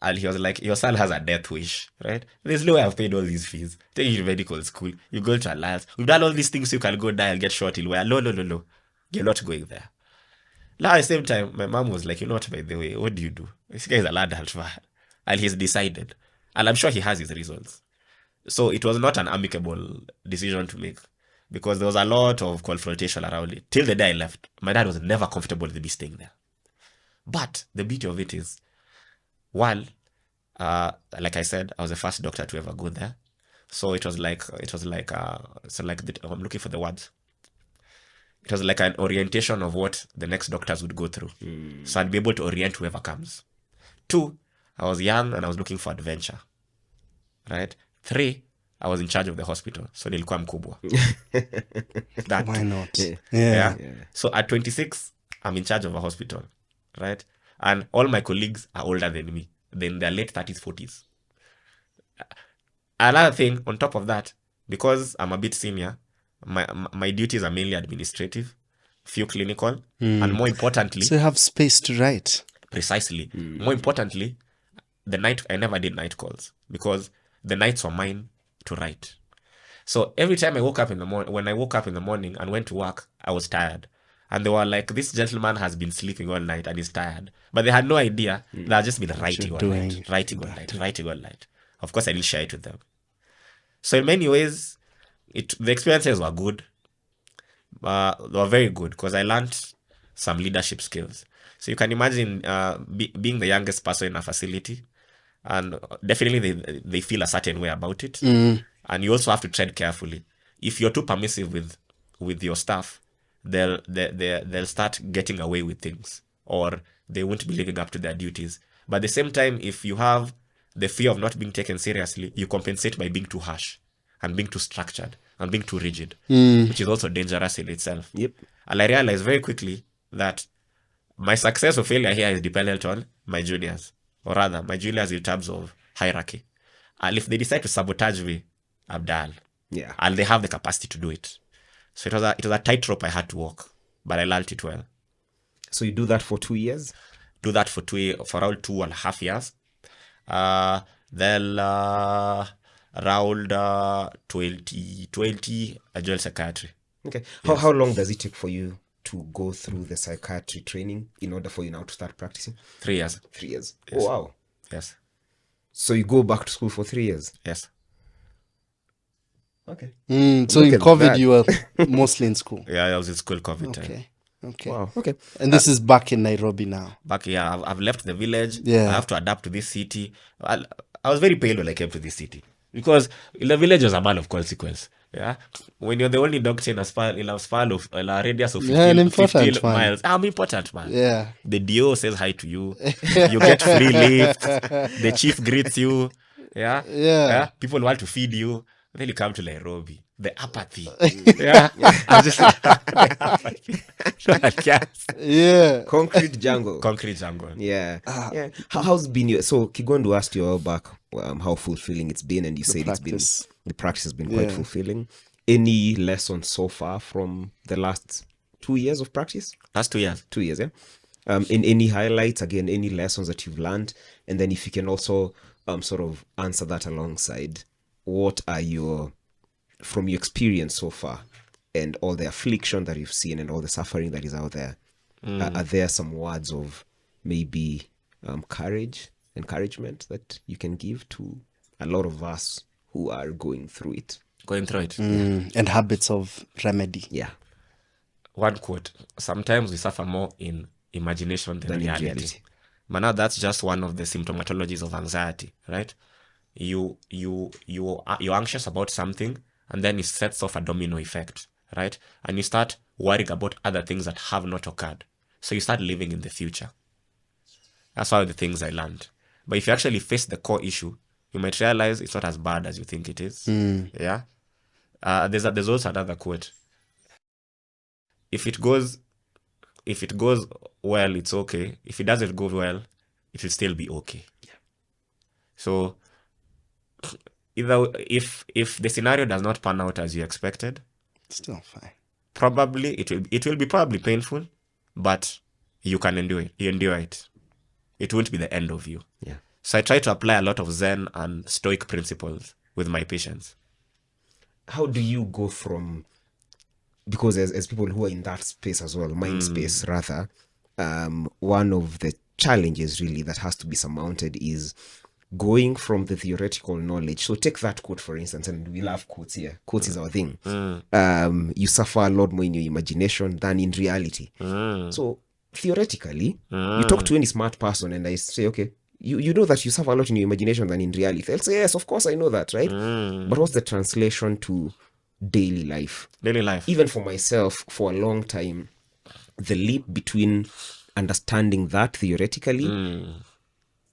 And he was like, your son has a death wish, right? There's no way I've paid all these fees. Take you to medical school. You go to Alliance. We've done all these things so you can go die and get shot in where. No. You're not going there. Now, at the same time, my mom was like, you know what, by the way, what do you do? This guy is a lad, and he's decided. And I'm sure he has his reasons. So it was not an amicable decision to make, because there was a lot of confrontation around it. Till the day I left, my dad was never comfortable with me staying there. But the beauty of it is, one, like I said, I was the first doctor to ever go there. So I'm looking for the words. It was like an orientation of what the next doctors would go through. So I'd be able to orient whoever comes. 2, I was young and I was looking for adventure. Right? 3, I was in charge of the hospital. So nilikuwa mkubwa. Why not? Yeah. So at 26, I'm in charge of a hospital. Right? And all my colleagues are older than me. They're in their late 30s, 40s. Another thing, on top of that, because I'm a bit senior, my duties are mainly administrative, few clinical, and more importantly... So you have space to write. Precisely. More importantly, I never did night calls, because the nights were mine to write. So every time I woke up in the morning, when I woke up in the morning and went to work, I was tired. And they were like, this gentleman has been sleeping all night and he's tired. But they had no idea that I've just been writing all night. Of course, I didn't share it with them. So in many ways, the experiences were good. They were very good because I learned some leadership skills. So you can imagine being the youngest person in a facility, and definitely they feel a certain way about it. And you also have to tread carefully. If you're too permissive with your staff, they'll start getting away with things, or they won't be living up to their duties. But at the same time, if you have the fear of not being taken seriously, you compensate by being too harsh and being too structured. I'm being too rigid, which is also dangerous in itself. Yep. And I realized very quickly that my success or failure here is dependent on my juniors, or rather, my juniors in terms of hierarchy. And if they decide to sabotage me, I'm done. Yeah. And they have the capacity to do it. So it was a tightrope I had to walk, but I learned it well. So you do that for 2 years? Do that for around 2.5 years. Then around 2020, I joined psychiatry. Okay. How long does it take for you to go through the psychiatry training in order for you now to start practicing? 3 years. 3 years. Yes. Oh, wow. Yes. So you go back to school for 3 years? Yes. Okay. So Look in at COVID, that. you were mostly in school. Yeah, I was in school COVID time. Okay. Okay. Wow. Okay. And this is back in Nairobi now. Back here, I've left the village. Yeah. I have to adapt to this city. I was very pale when I came to this city because in the village was a man of consequence. Yeah, when you're the only doctor in a radius of 15, Yeah, an important 15 man. miles, I'm important, man. Yeah. The DO says hi to you. You get free lift. The chief greets you. Yeah. Yeah. People want to feed you. Then you come to Nairobi. The apathy. Yeah. I'm just like, yes. Yeah. Concrete jungle. Concrete jungle. Yeah. Yeah. How's been your... So Kigondu asked you all back how fulfilling it's been, and you said practice. the practice has been quite Yeah. fulfilling. Any lessons so far from the last 2 years of practice? Last 2 years. 2 years, yeah. In any highlights, again, any lessons that you've learned, and then if you can also sort of answer that alongside, what are your, from your experience so far, and all the affliction that you've seen and all the suffering that is out there, are there some words of maybe courage, encouragement that you can give to a lot of us who are going through it? Going through it. And habits of remedy. Yeah. One quote: sometimes we suffer more in imagination than Than in reality. reality. But now that's just one of the symptomatologies of anxiety, right? You're anxious about something, and then it sets off a domino effect, right? And you start worrying about other things that have not occurred. So you start living in the future. That's one of the things I learned. But if you actually face the core issue, you might realize it's not as bad as you think it is. Yeah. There's also another quote. If it goes well, it's okay. If it doesn't go well, it will still be okay. Yeah. So either if the scenario does not pan out as you expected, Still fine. probably it will be probably painful, but you can endure it. You endure it. It won't be the end of you. Yeah. So I try to apply a lot of Zen and Stoic principles with my patients. How do you go from, because as people who are in that space as well, mind space rather, one of the challenges really that has to be surmounted is going from the theoretical knowledge. So take that quote for instance, and we love quotes here. Quotes is our thing. You suffer a lot more in your imagination than in reality. So theoretically, you talk to any smart person and I say, okay, you know that you suffer a lot in your imagination than in reality. They'll say, yes, of course I know that, right? But what's the translation to daily life? Daily life. Even for myself, for a long time, the leap between understanding that theoretically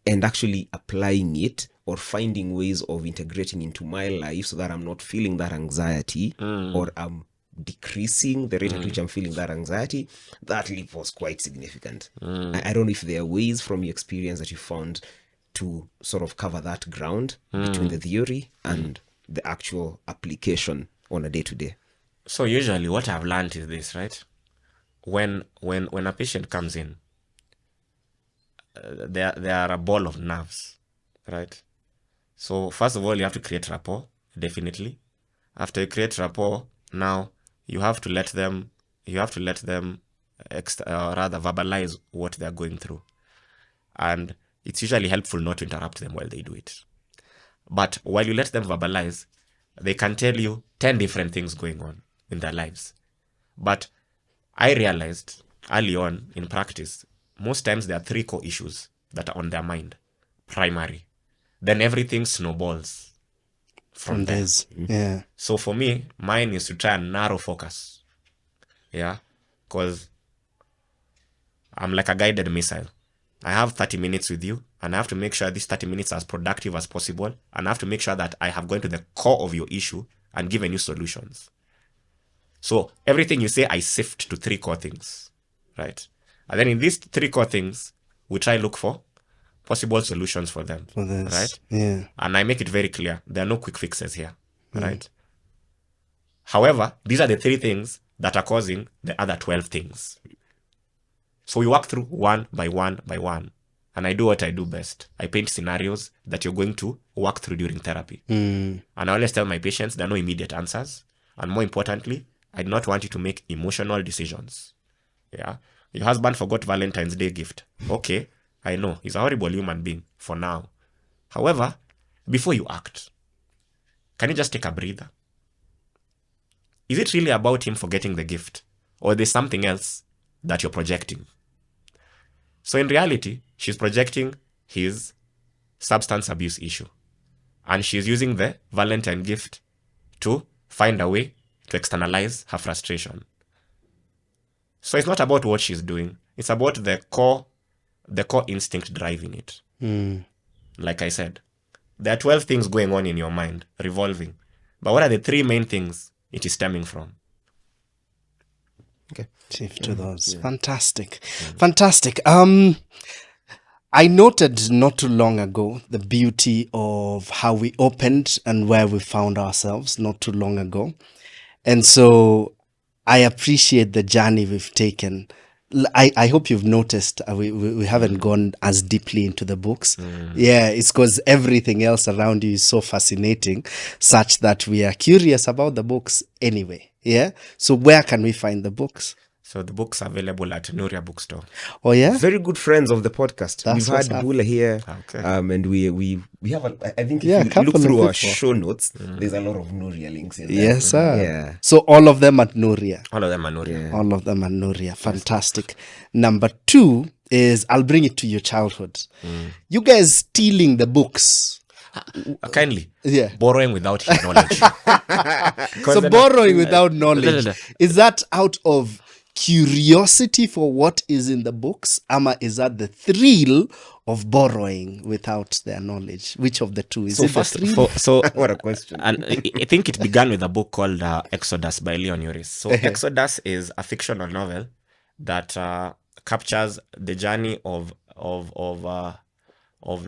and actually applying it, or finding ways of integrating into my life so that I'm not feeling that anxiety, or I'm decreasing the rate at which I'm feeling that anxiety, that leap was quite significant. I don't know if there are ways from your experience that you found to sort of cover that ground between the theory and the actual application on a day-to-day. So usually what I've learned is this, right? When a patient comes in, there are a ball of nerves, right? So first of all, you have to create rapport, definitely. After you create rapport, now you have to let them rather verbalize what they're going through. And it's usually helpful not to interrupt them while they do it. But while you let them verbalize, they can tell you 10 different things going on in their lives. But I realized early on in practice, most times there are 3 core issues that are on their mind, primary. Then everything snowballs from there. this. Yeah. So for me, mine is to try and narrow focus. Yeah. Because I'm like a guided missile. I have 30 minutes with you, and I have to make sure these 30 minutes are as productive as possible. And I have to make sure that I have gone to the core of your issue and given you solutions. So everything you say, I sift to 3 core things, right? And then in these 3 core things, we try look for possible solutions for them, For this. right? Yeah. And I make it very clear, there are no quick fixes here, right? However, these are the 3 things that are causing the other 12 things. So we work through one by one by one. And I do what I do best. I paint scenarios that you're going to work through during therapy. And I always tell my patients there are no immediate answers. And more importantly, I do not want you to make emotional decisions. Yeah. Your husband forgot Valentine's Day gift. Okay, I know. He's a horrible human being for now. However, before you act, can you just take a breather? Is it really about him forgetting the gift? Or there's something else that you're projecting? So in reality, she's projecting his substance abuse issue. And she's using the Valentine gift to find a way to externalize her frustration. So it's not about what she's doing. It's about the core instinct driving it. Like I said, there are 12 things going on in your mind, revolving. But what are the 3 main things it is stemming from? Okay. Shift to those. Fantastic. Fantastic. I noted not too long ago the beauty of how we opened and where we found ourselves not too long ago. And so I appreciate the journey we've taken. I hope you've noticed we haven't gone as deeply into the books. Yeah, it's because everything else around you is so fascinating such that we are curious about the books anyway. Yeah. So where can we find the books? So the books are available at Nuria Bookstore. Oh yeah, Very good friends of the podcast. That's We've what's had up. Bula here, Okay. and we have I think Yeah, a if you couple look of through our people. show notes, there's a lot of Nuria links in there. yes sir. Yeah. So all of them at Nuria. All of them are Nuria. All of them at Nuria. Fantastic. Number 2 is I'll bring it to your childhood. You guys stealing the books. Kindly. Yeah. Borrowing without his knowledge. So borrowing without knowledge, no. is that out of curiosity for what is in the books? Ama is that the thrill of borrowing without their knowledge? Which of the two? Is it the thrill? What a question. And I think it began with a book called Exodus by Leon Uris. So Exodus is a fictional novel that captures the journey of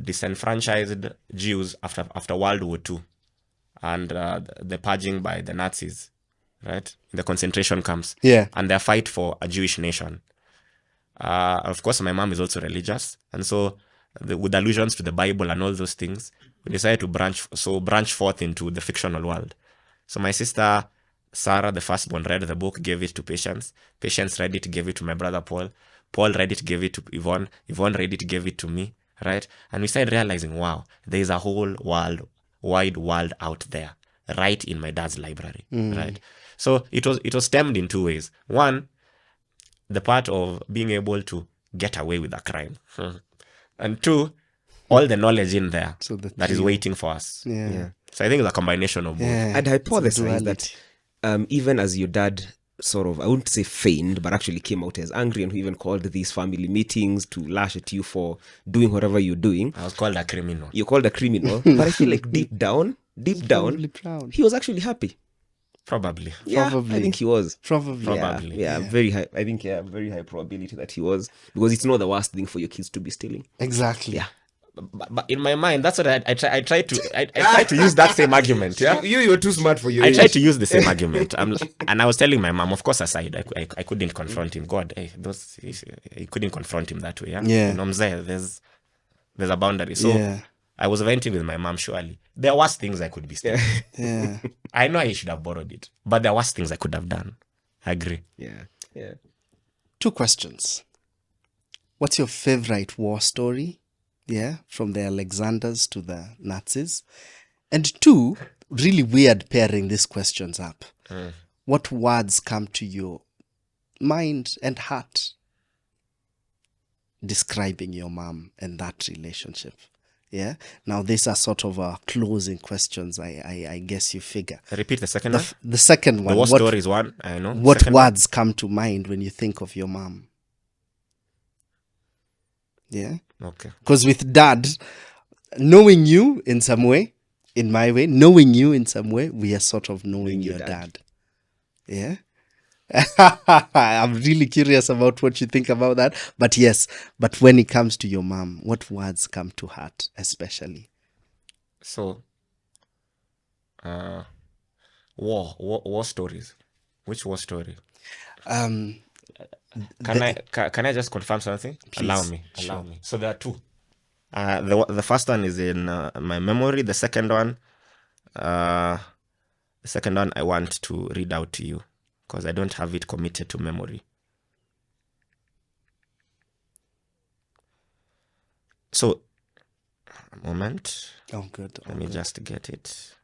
disenfranchised Jews after World War II and the purging by the Nazis, right? The concentration camps. Yeah. And their fight for a Jewish nation. Of course, my mom is also religious. And so with allusions to the Bible and all those things, we decided to branch forth into the fictional world. So my sister, Sarah, the firstborn, read the book, gave it to Patience. Patience read it, gave it to my brother Paul. Paul read it, gave it to Yvonne. Yvonne read it, gave it to me, right? And we started realizing, wow, there is a whole wide world out there, right in my dad's library, right? So it was stemmed in 2 ways. One, the part of being able to get away with a crime. And 2, all the knowledge in there So the that is thrill. waiting for us. Yeah. So I think it's a combination of both. Yeah. I'd hypothesize duality. that even as your dad sort of, I wouldn't say feigned, but actually came out as angry, and who even called these family meetings to lash at you for doing whatever you're doing. I was called a criminal. You're called a criminal, but I feel like deep down, Probably proud. he was actually happy. Probably. Yeah, Probably. I think he was. Probably. Probably. Yeah, very high. I think very high probability that he was, because it's not the worst thing for your kids to be stealing. Exactly. Yeah. But in my mind, that's what I try to use that same argument. Yeah, You were too smart for your I age. tried to use the same argument. And I was telling my mom, of course, aside, I couldn't confront him. God, I couldn't confront him that way. Yeah, Yeah. You know, there's a boundary. So Yeah. I was venting with my mom. Surely there was things I could be stealing. Yeah. I know I should have borrowed it, but there was things I could have done. I agree. Yeah. 2 questions. What's your favorite war story? Yeah, from the Alexanders to the Nazis. And 2, really weird pairing these questions up. What words come to your mind and heart describing your mom and that relationship? Yeah. Now these are sort of closing questions. I guess you figure. Repeat the second one. The second one. The war story is one. I know. What Second words come to mind when you think of your mom? Yeah. one? Okay. Because with dad, knowing you in some way, in my way, knowing you in some way, we are sort of knowing your dad. Yeah. I'm really curious about what you think about that. But yes, but when it comes to your mom, what words come to heart, especially? So, war stories. Which war story? Can I just confirm something? Please. Allow me. Sure. So there are two. The first one is in my memory. The second one I want to read out to you because I don't have it committed to memory. So, a moment. Oh, good. Let me just get it.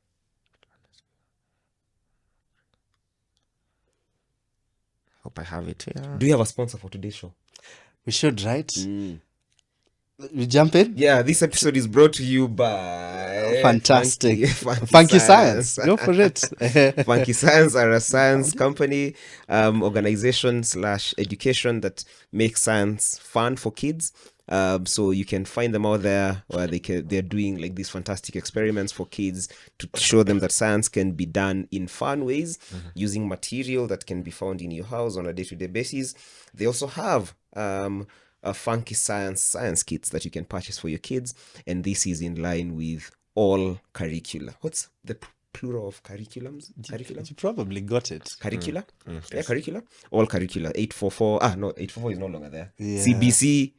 Hope I have it here. Do you have a sponsor for today's show? We should, right? We jump in? Yeah, this episode is brought to you by Fantastic. Funky Science. Go for it. Funky Science are a science company, organization / education that makes science fun for kids. So you can find them out there where they're doing like these fantastic experiments for kids to show them that science can be done in fun ways using material that can be found in your house on a day-to-day basis. They also have a Funky science kits that you can purchase for your kids, and this is in line with all curricula. What's the plural of curriculums? Curriculum? You probably got it. Curricula? Yeah, curricula. All curricula. 844. 844 is no longer there. Yeah. CBC,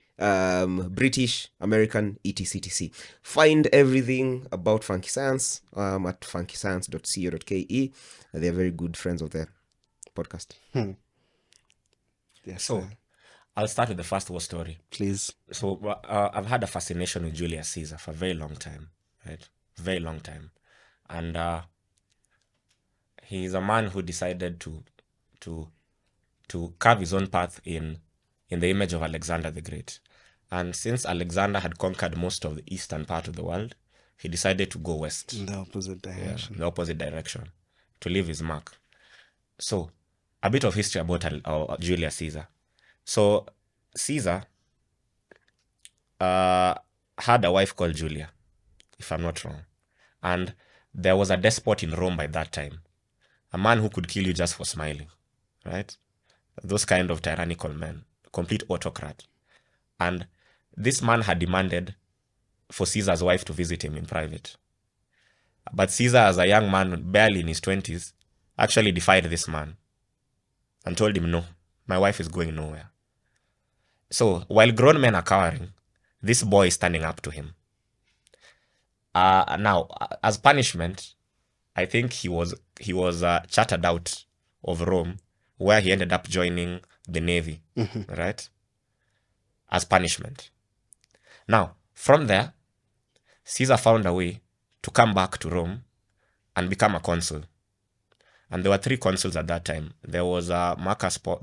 British, American, etc. Find everything about Funky Science at funkyscience.co.ke. They're very good friends of the podcast. Yes, So, I'll start with the first war story. please. So, I've had a fascination with Julius Caesar for a very long time, right? Very long time. And he's a man who decided to carve his own path in the image of Alexander the Great. And since Alexander had conquered most of the eastern part of the world, he decided to go west. In the opposite direction. The opposite direction, to leave his mark. So, a bit of history about Julius Caesar. So, Caesar had a wife called Julia, if I'm not wrong. And there was a despot in Rome by that time, a man who could kill you just for smiling, right? Those kind of tyrannical men, complete autocrat. And this man had demanded for Caesar's wife to visit him in private. But Caesar, as a young man, barely in his 20s, actually defied this man and told him, no, my wife is going nowhere. So while grown men are cowering, this boy is standing up to him. Now, as punishment, I think he was chartered out of Rome, where he ended up joining the navy, right? As punishment. Now, from there, Caesar found a way to come back to Rome and become a consul. And there were 3 consuls at that time. There was there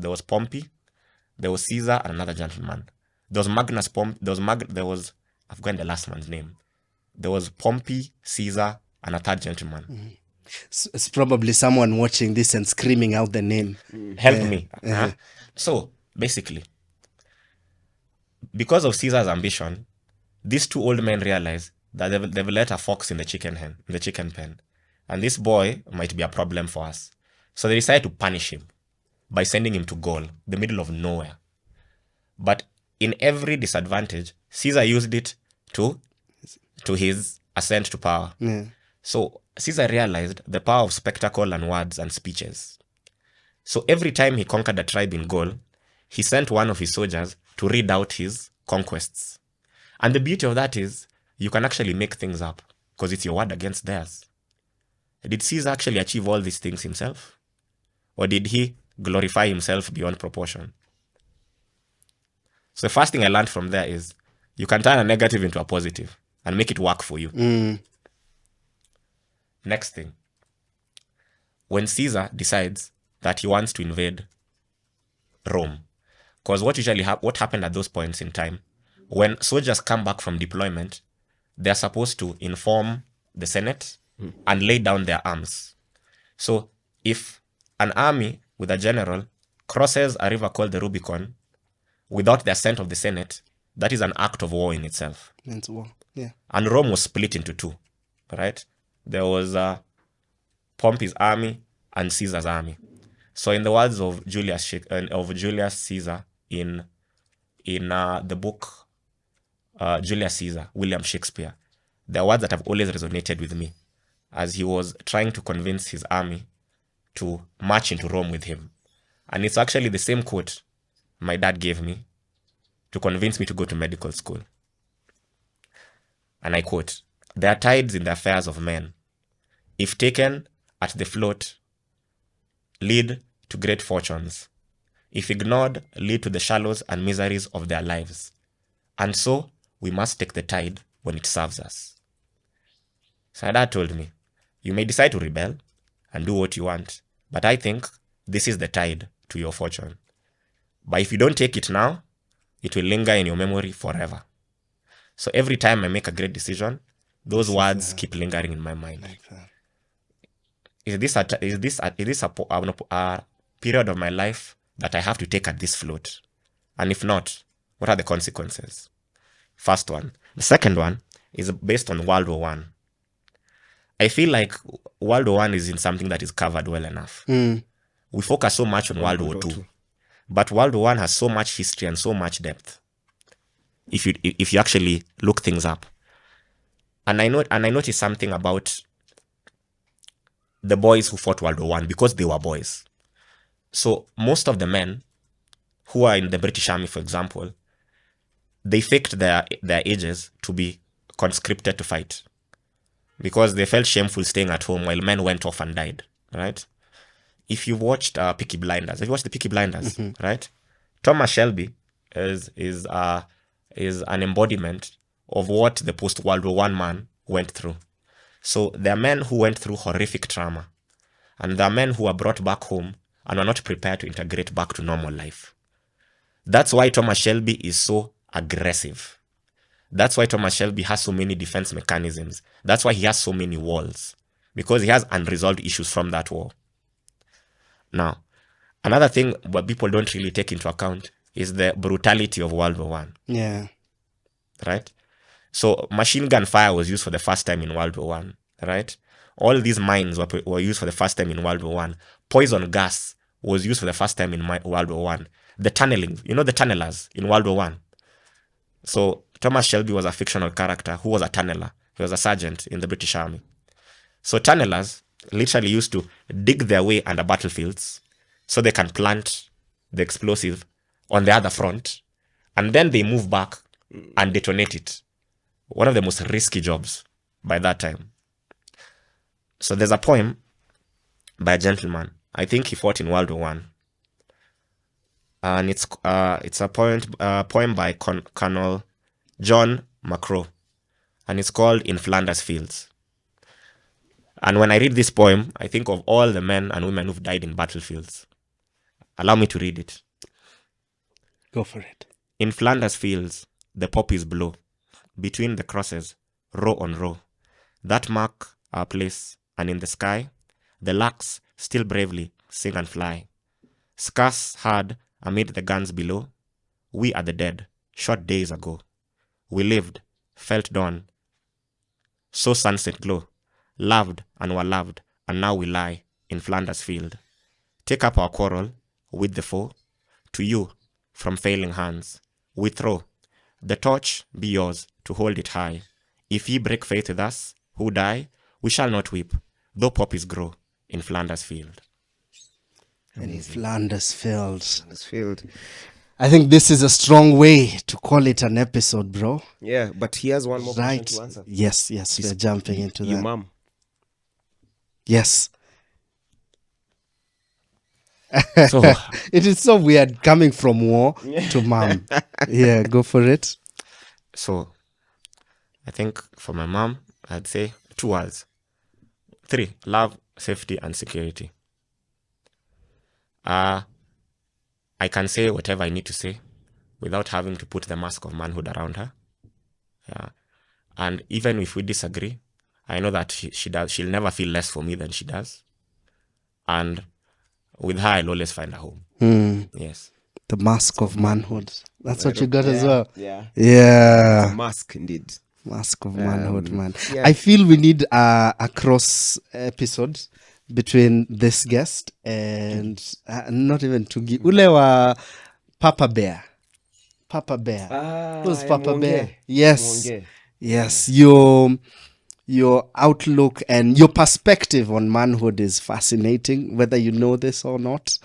was Pompey, there was Caesar, and another gentleman. There was Magnus I've forgotten the last man's name. There was Pompey, Caesar, and a third gentleman. It's probably someone watching this and screaming out the name. Help me. So, basically, because of Caesar's ambition, these 2 old men realized that they've let a fox in the chicken pen. And this boy might be a problem for us. So they decided to punish him by sending him to Gaul, the middle of nowhere. But in every disadvantage, Caesar used it to his ascent to power. Yeah. So Caesar realized the power of spectacle and words and speeches. So every time he conquered a tribe in Gaul, he sent one of his soldiers to read out his conquests. And the beauty of that is you can actually make things up because it's your word against theirs. Did Caesar actually achieve all these things himself? Or did he glorify himself beyond proportion? So the first thing I learned from there is you can turn a negative into a positive and make it work for you. Next thing. When Caesar decides that he wants to invade Rome, because what happened at those points in time, when soldiers come back from deployment, they're supposed to inform the Senate and lay down their arms. So if an army with a general crosses a river called the Rubicon without the assent of the Senate, that is an act of war in itself. It's war. Yeah. And Rome was split into 2, right? there was Pompey's army and Caesar's army. So in the words of Julius Caesar in the book Julius Caesar, William Shakespeare, there are words that have always resonated with me as he was trying to convince his army to march into Rome with him. And it's actually the same quote my dad gave me to convince me to go to medical school. And I quote, "There are tides in the affairs of men. If taken at the float, lead to great fortunes. If ignored, lead to the shallows and miseries of their lives. And so, we must take the tide when it serves us." So my dad told me, "You may decide to rebel and do what you want, but I think this is the tide to your fortune. But if you don't take it now, it will linger in your memory forever." So every time I make a great decision, those words keep lingering in my mind. Is this a period of my life that I have to take at this float? And if not, what are the consequences? First one. The second one is based on World War I. I feel like World War I isn't something that is covered well enough. We focus so much on World War II, but World War I has so much history and so much depth. If you actually look things up, and I noticed something about the boys who fought World War I because they were boys. So most of the men who are in the British Army, for example, they faked their ages to be conscripted to fight because they felt shameful staying at home while men went off and died, right? If you've watched Peaky Blinders, right? Thomas Shelby is an embodiment of what the post-World War I man went through. So there are men who went through horrific trauma, and there are men who are brought back home and are not prepared to integrate back to normal life. That's why Thomas Shelby is so aggressive. That's why Thomas Shelby has so many defense mechanisms. That's why he has so many walls, because he has unresolved issues from that war. Now, another thing what people don't really take into account is the brutality of World War I. Yeah. Right? So machine gun fire was used for the first time in World War I, right? All these mines were used for the first time in World War I. Poison gas was used for the first time in World War I. The tunneling, the tunnelers in World War I. So Thomas Shelby was a fictional character who was a tunneler. He was a sergeant in the British Army. So tunnelers literally used to dig their way under battlefields so they can plant the explosive on the other front, and then they move back and detonate it. One of the most risky jobs by that time. So there's a poem by a gentleman. I think he fought in World War I. And it's a poem by Colonel John McCrow. And it's called In Flanders Fields. And when I read this poem, I think of all the men and women who've died in battlefields. Allow me to read it. Go for it. In Flanders fields, the poppies blow. Between the crosses, row on row. That mark our place, and in the sky, the larks still bravely sing and fly. Scarce heard amid the guns below, we are the dead, short days ago. We lived, felt dawn, saw sunset glow, loved and were loved, and now we lie in Flanders field. Take up our quarrel with the foe, to you, from failing hands, we throw. The torch be yours to hold it high. If ye break faith with us, who die, we shall not weep, though poppies grow in Flanders field. In Flanders fields. Flanders field. I think this is a strong way to call it an episode, bro. Yeah, but he has one more question Right. to answer. Yes, we're jumping into Your that. mom. Yes. So It is so weird coming from war to mom. Yeah, go for it. So, I think for my mom, I'd say 2 words. 3, love, safety, and security. I can say whatever I need to say without having to put the mask of manhood around her. Yeah. And even if we disagree, I know that she'll never feel less for me than she does. And with her, I'll always find a home. Yes. The mask of manhood. That's what you got as well. Yeah. Yeah. A mask, indeed. Mask of manhood, man. yeah. I feel we need a cross episode between this guest and not even Tugi. Ule wa Papa Bear. Papa Bear. Who's Papa Bear? Yes. Yes. Your outlook and your perspective on manhood is fascinating, whether you know this or not.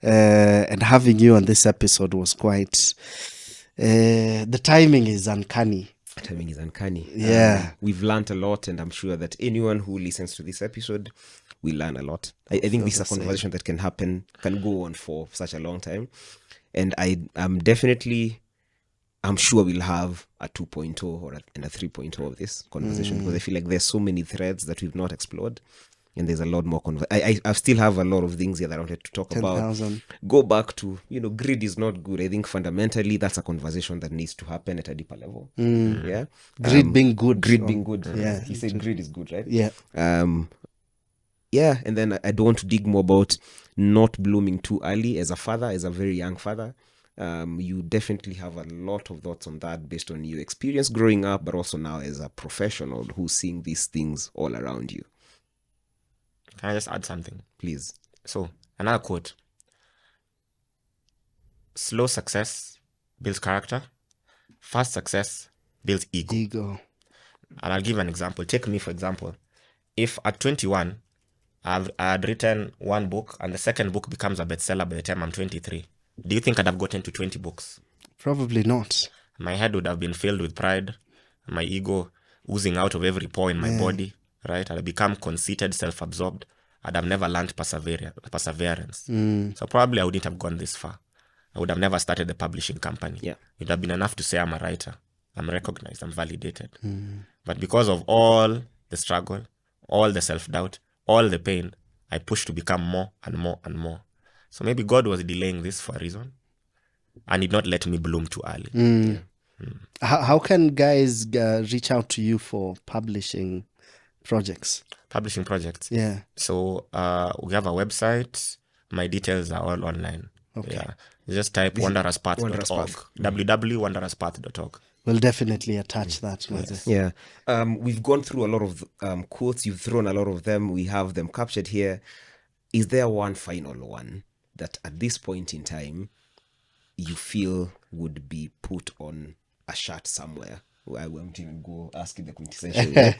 And having you on this episode was quite... the timing is uncanny. Timing is uncanny. Yeah. We've learned a lot, and I'm sure that anyone who listens to this episode will learn a lot. I think this is a conversation that can go on for such a long time. And I'm sure we'll have a 2.0 or a 3.0 of this conversation, because I feel like there's so many threads that we've not explored, and there's a lot more. I still have a lot of things here that I wanted to talk 10,000. about. Go back to, greed is not good. I think fundamentally that's a conversation that needs to happen at a deeper level. Yeah, Greed being good. Greed being good. Yeah, he said greed is good, right? Yeah. Yeah, and then I don't want to dig more about not blooming too early as a father, as a very young father. You definitely have a lot of thoughts on that based on your experience growing up, but also now as a professional who's seeing these things all around you. Can I just add something? Please. So, another quote. Slow success builds character. Fast success builds ego. And I'll give an example. Take me, for example. If at 21, I had written one book and the second book becomes a bestseller by the time I'm 23, do you think I'd have gotten to 20 books? Probably not. My head would have been filled with pride, my ego oozing out of every pore in my body, right? I'd have become conceited, self-absorbed. I'd have never learned perseverance. So probably I wouldn't have gone this far. I would have never started the publishing company. Yeah. It would have been enough to say I'm a writer. I'm recognized, I'm validated. But because of all the struggle, all the self-doubt, all the pain, I pushed to become more and more and more. So maybe God was delaying this for a reason and did not let me bloom too early. How can guys reach out to you for publishing projects? Publishing projects. Yeah. So we have a website. My details are all online. Okay. Yeah. You just type wanderer'spath.org. www.wanderer'spath.org. We'll definitely attach that. Yeah. We've gone through a lot of quotes. You've thrown a lot of them. We have them captured here. Is there one final one that at this point in time you feel would be put on a shirt somewhere? I won't even go asking the quintessential way.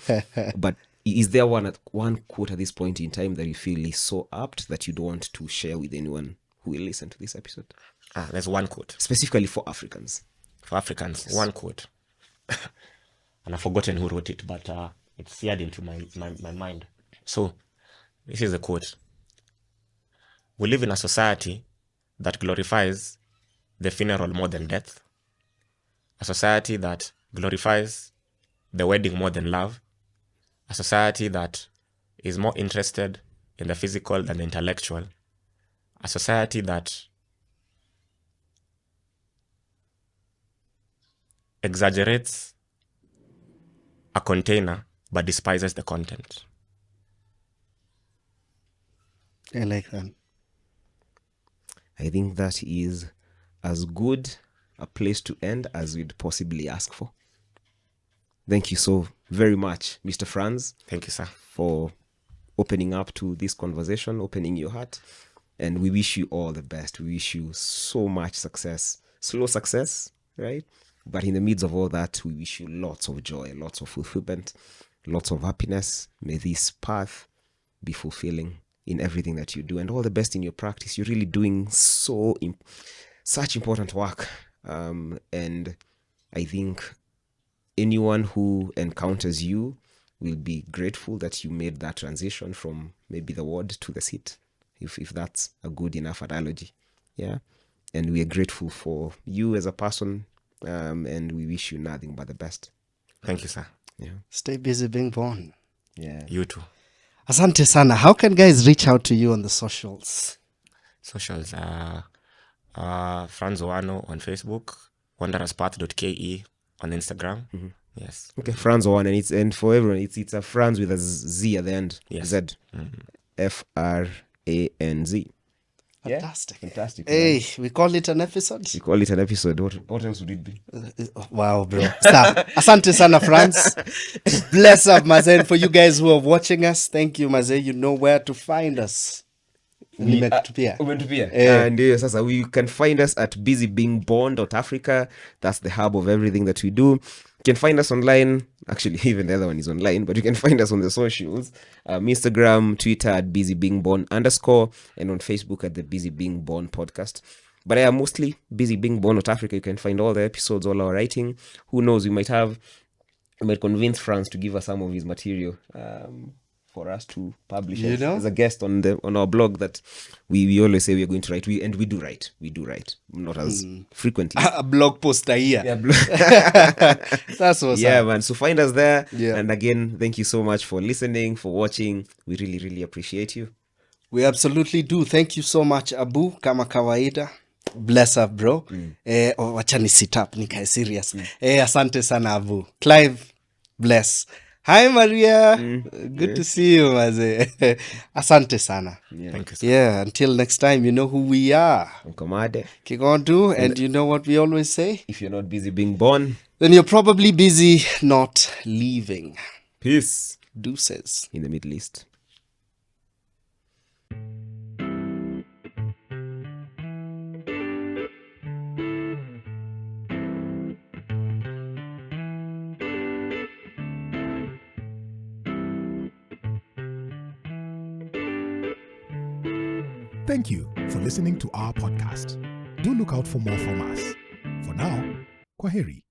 But is there one quote at this point in time that you feel is so apt that you'd want to share with anyone who will listen to this episode? There's one quote. Specifically for Africans. For Africans, yes. One quote. And I've forgotten who wrote it, but it's seared into my mind. So, this is a quote. We live in a society that glorifies the funeral more than death. A society that glorifies the wedding more than love. A society that is more interested in the physical than the intellectual. A society that exaggerates a container but despises the content. I like that. I think that is as good a place to end as we'd possibly ask for. Thank you so very much, Mr. Franz. Thank you, sir. For opening up to this conversation, opening your heart. And we wish you all the best. We wish you so much success. Slow success, right? But in the midst of all that, we wish you lots of joy, lots of fulfillment, lots of happiness. May this path be fulfilling in everything that you do, and all the best in your practice. You're really doing such important work. And I think anyone who encounters you will be grateful that you made that transition from maybe the ward to the seat, if that's a good enough analogy. Yeah. And we are grateful for you as a person, and we wish you nothing but the best. Thank you, sir. Yeah. Stay busy being born. Yeah. You too. Asante sana. How can guys reach out to you on the socials? Socials Franz Owano on Facebook, wanderer'spath.ke on Instagram. Mm-hmm. Yes. Okay, Franz Owano, and for everyone, it's a Franz with a Z at the end. Yes. Z. Mm-hmm. Franz. Fantastic. Fantastic. Hey, we call it an episode. We call it an episode. What else would it be? Wow, bro. Stop. Asante sana, Franz. Bless up, Mazen. For you guys who are watching us, thank you, Mazen. You know where to find us. Umetupia. And sasa you can find us at busybeingbond.africa. That's the hub of everything that we do. You can find us online. Actually, even the other one is online, but you can find us on the socials. Instagram, Twitter at busybeingbond_, and on Facebook at the Busy Being Born podcast. But I am mostly Busy Being Born.Africa. You can find all the episodes, all our writing. Who knows, we might convince Franz to give us some of his material for us to publish as a guest on our blog that we always say we are going to write. We do write. Not as frequently. A blog post a year. Yeah, that's what's yeah, up. man. So find us there. Yeah. And again, thank you so much for listening, for watching. We really, really appreciate you. We absolutely do. Thank you so much, Abu. Kama kawaida. Bless up, bro. Wacha ni sit up, nikae serious. Asante sana, Abu. Clive, bless. Hi, Maria. Good to see you, Maze. Asante sana. Thank you, sir. Yeah, until next time, you know who we are. Mkamade. Kigondu, and you know what we always say? If you're not busy being born, Then you're probably busy not leaving. peace Deuces. in the Middle East. Thank you for listening to our podcast. Do look out for more from us. For now, kwaheri.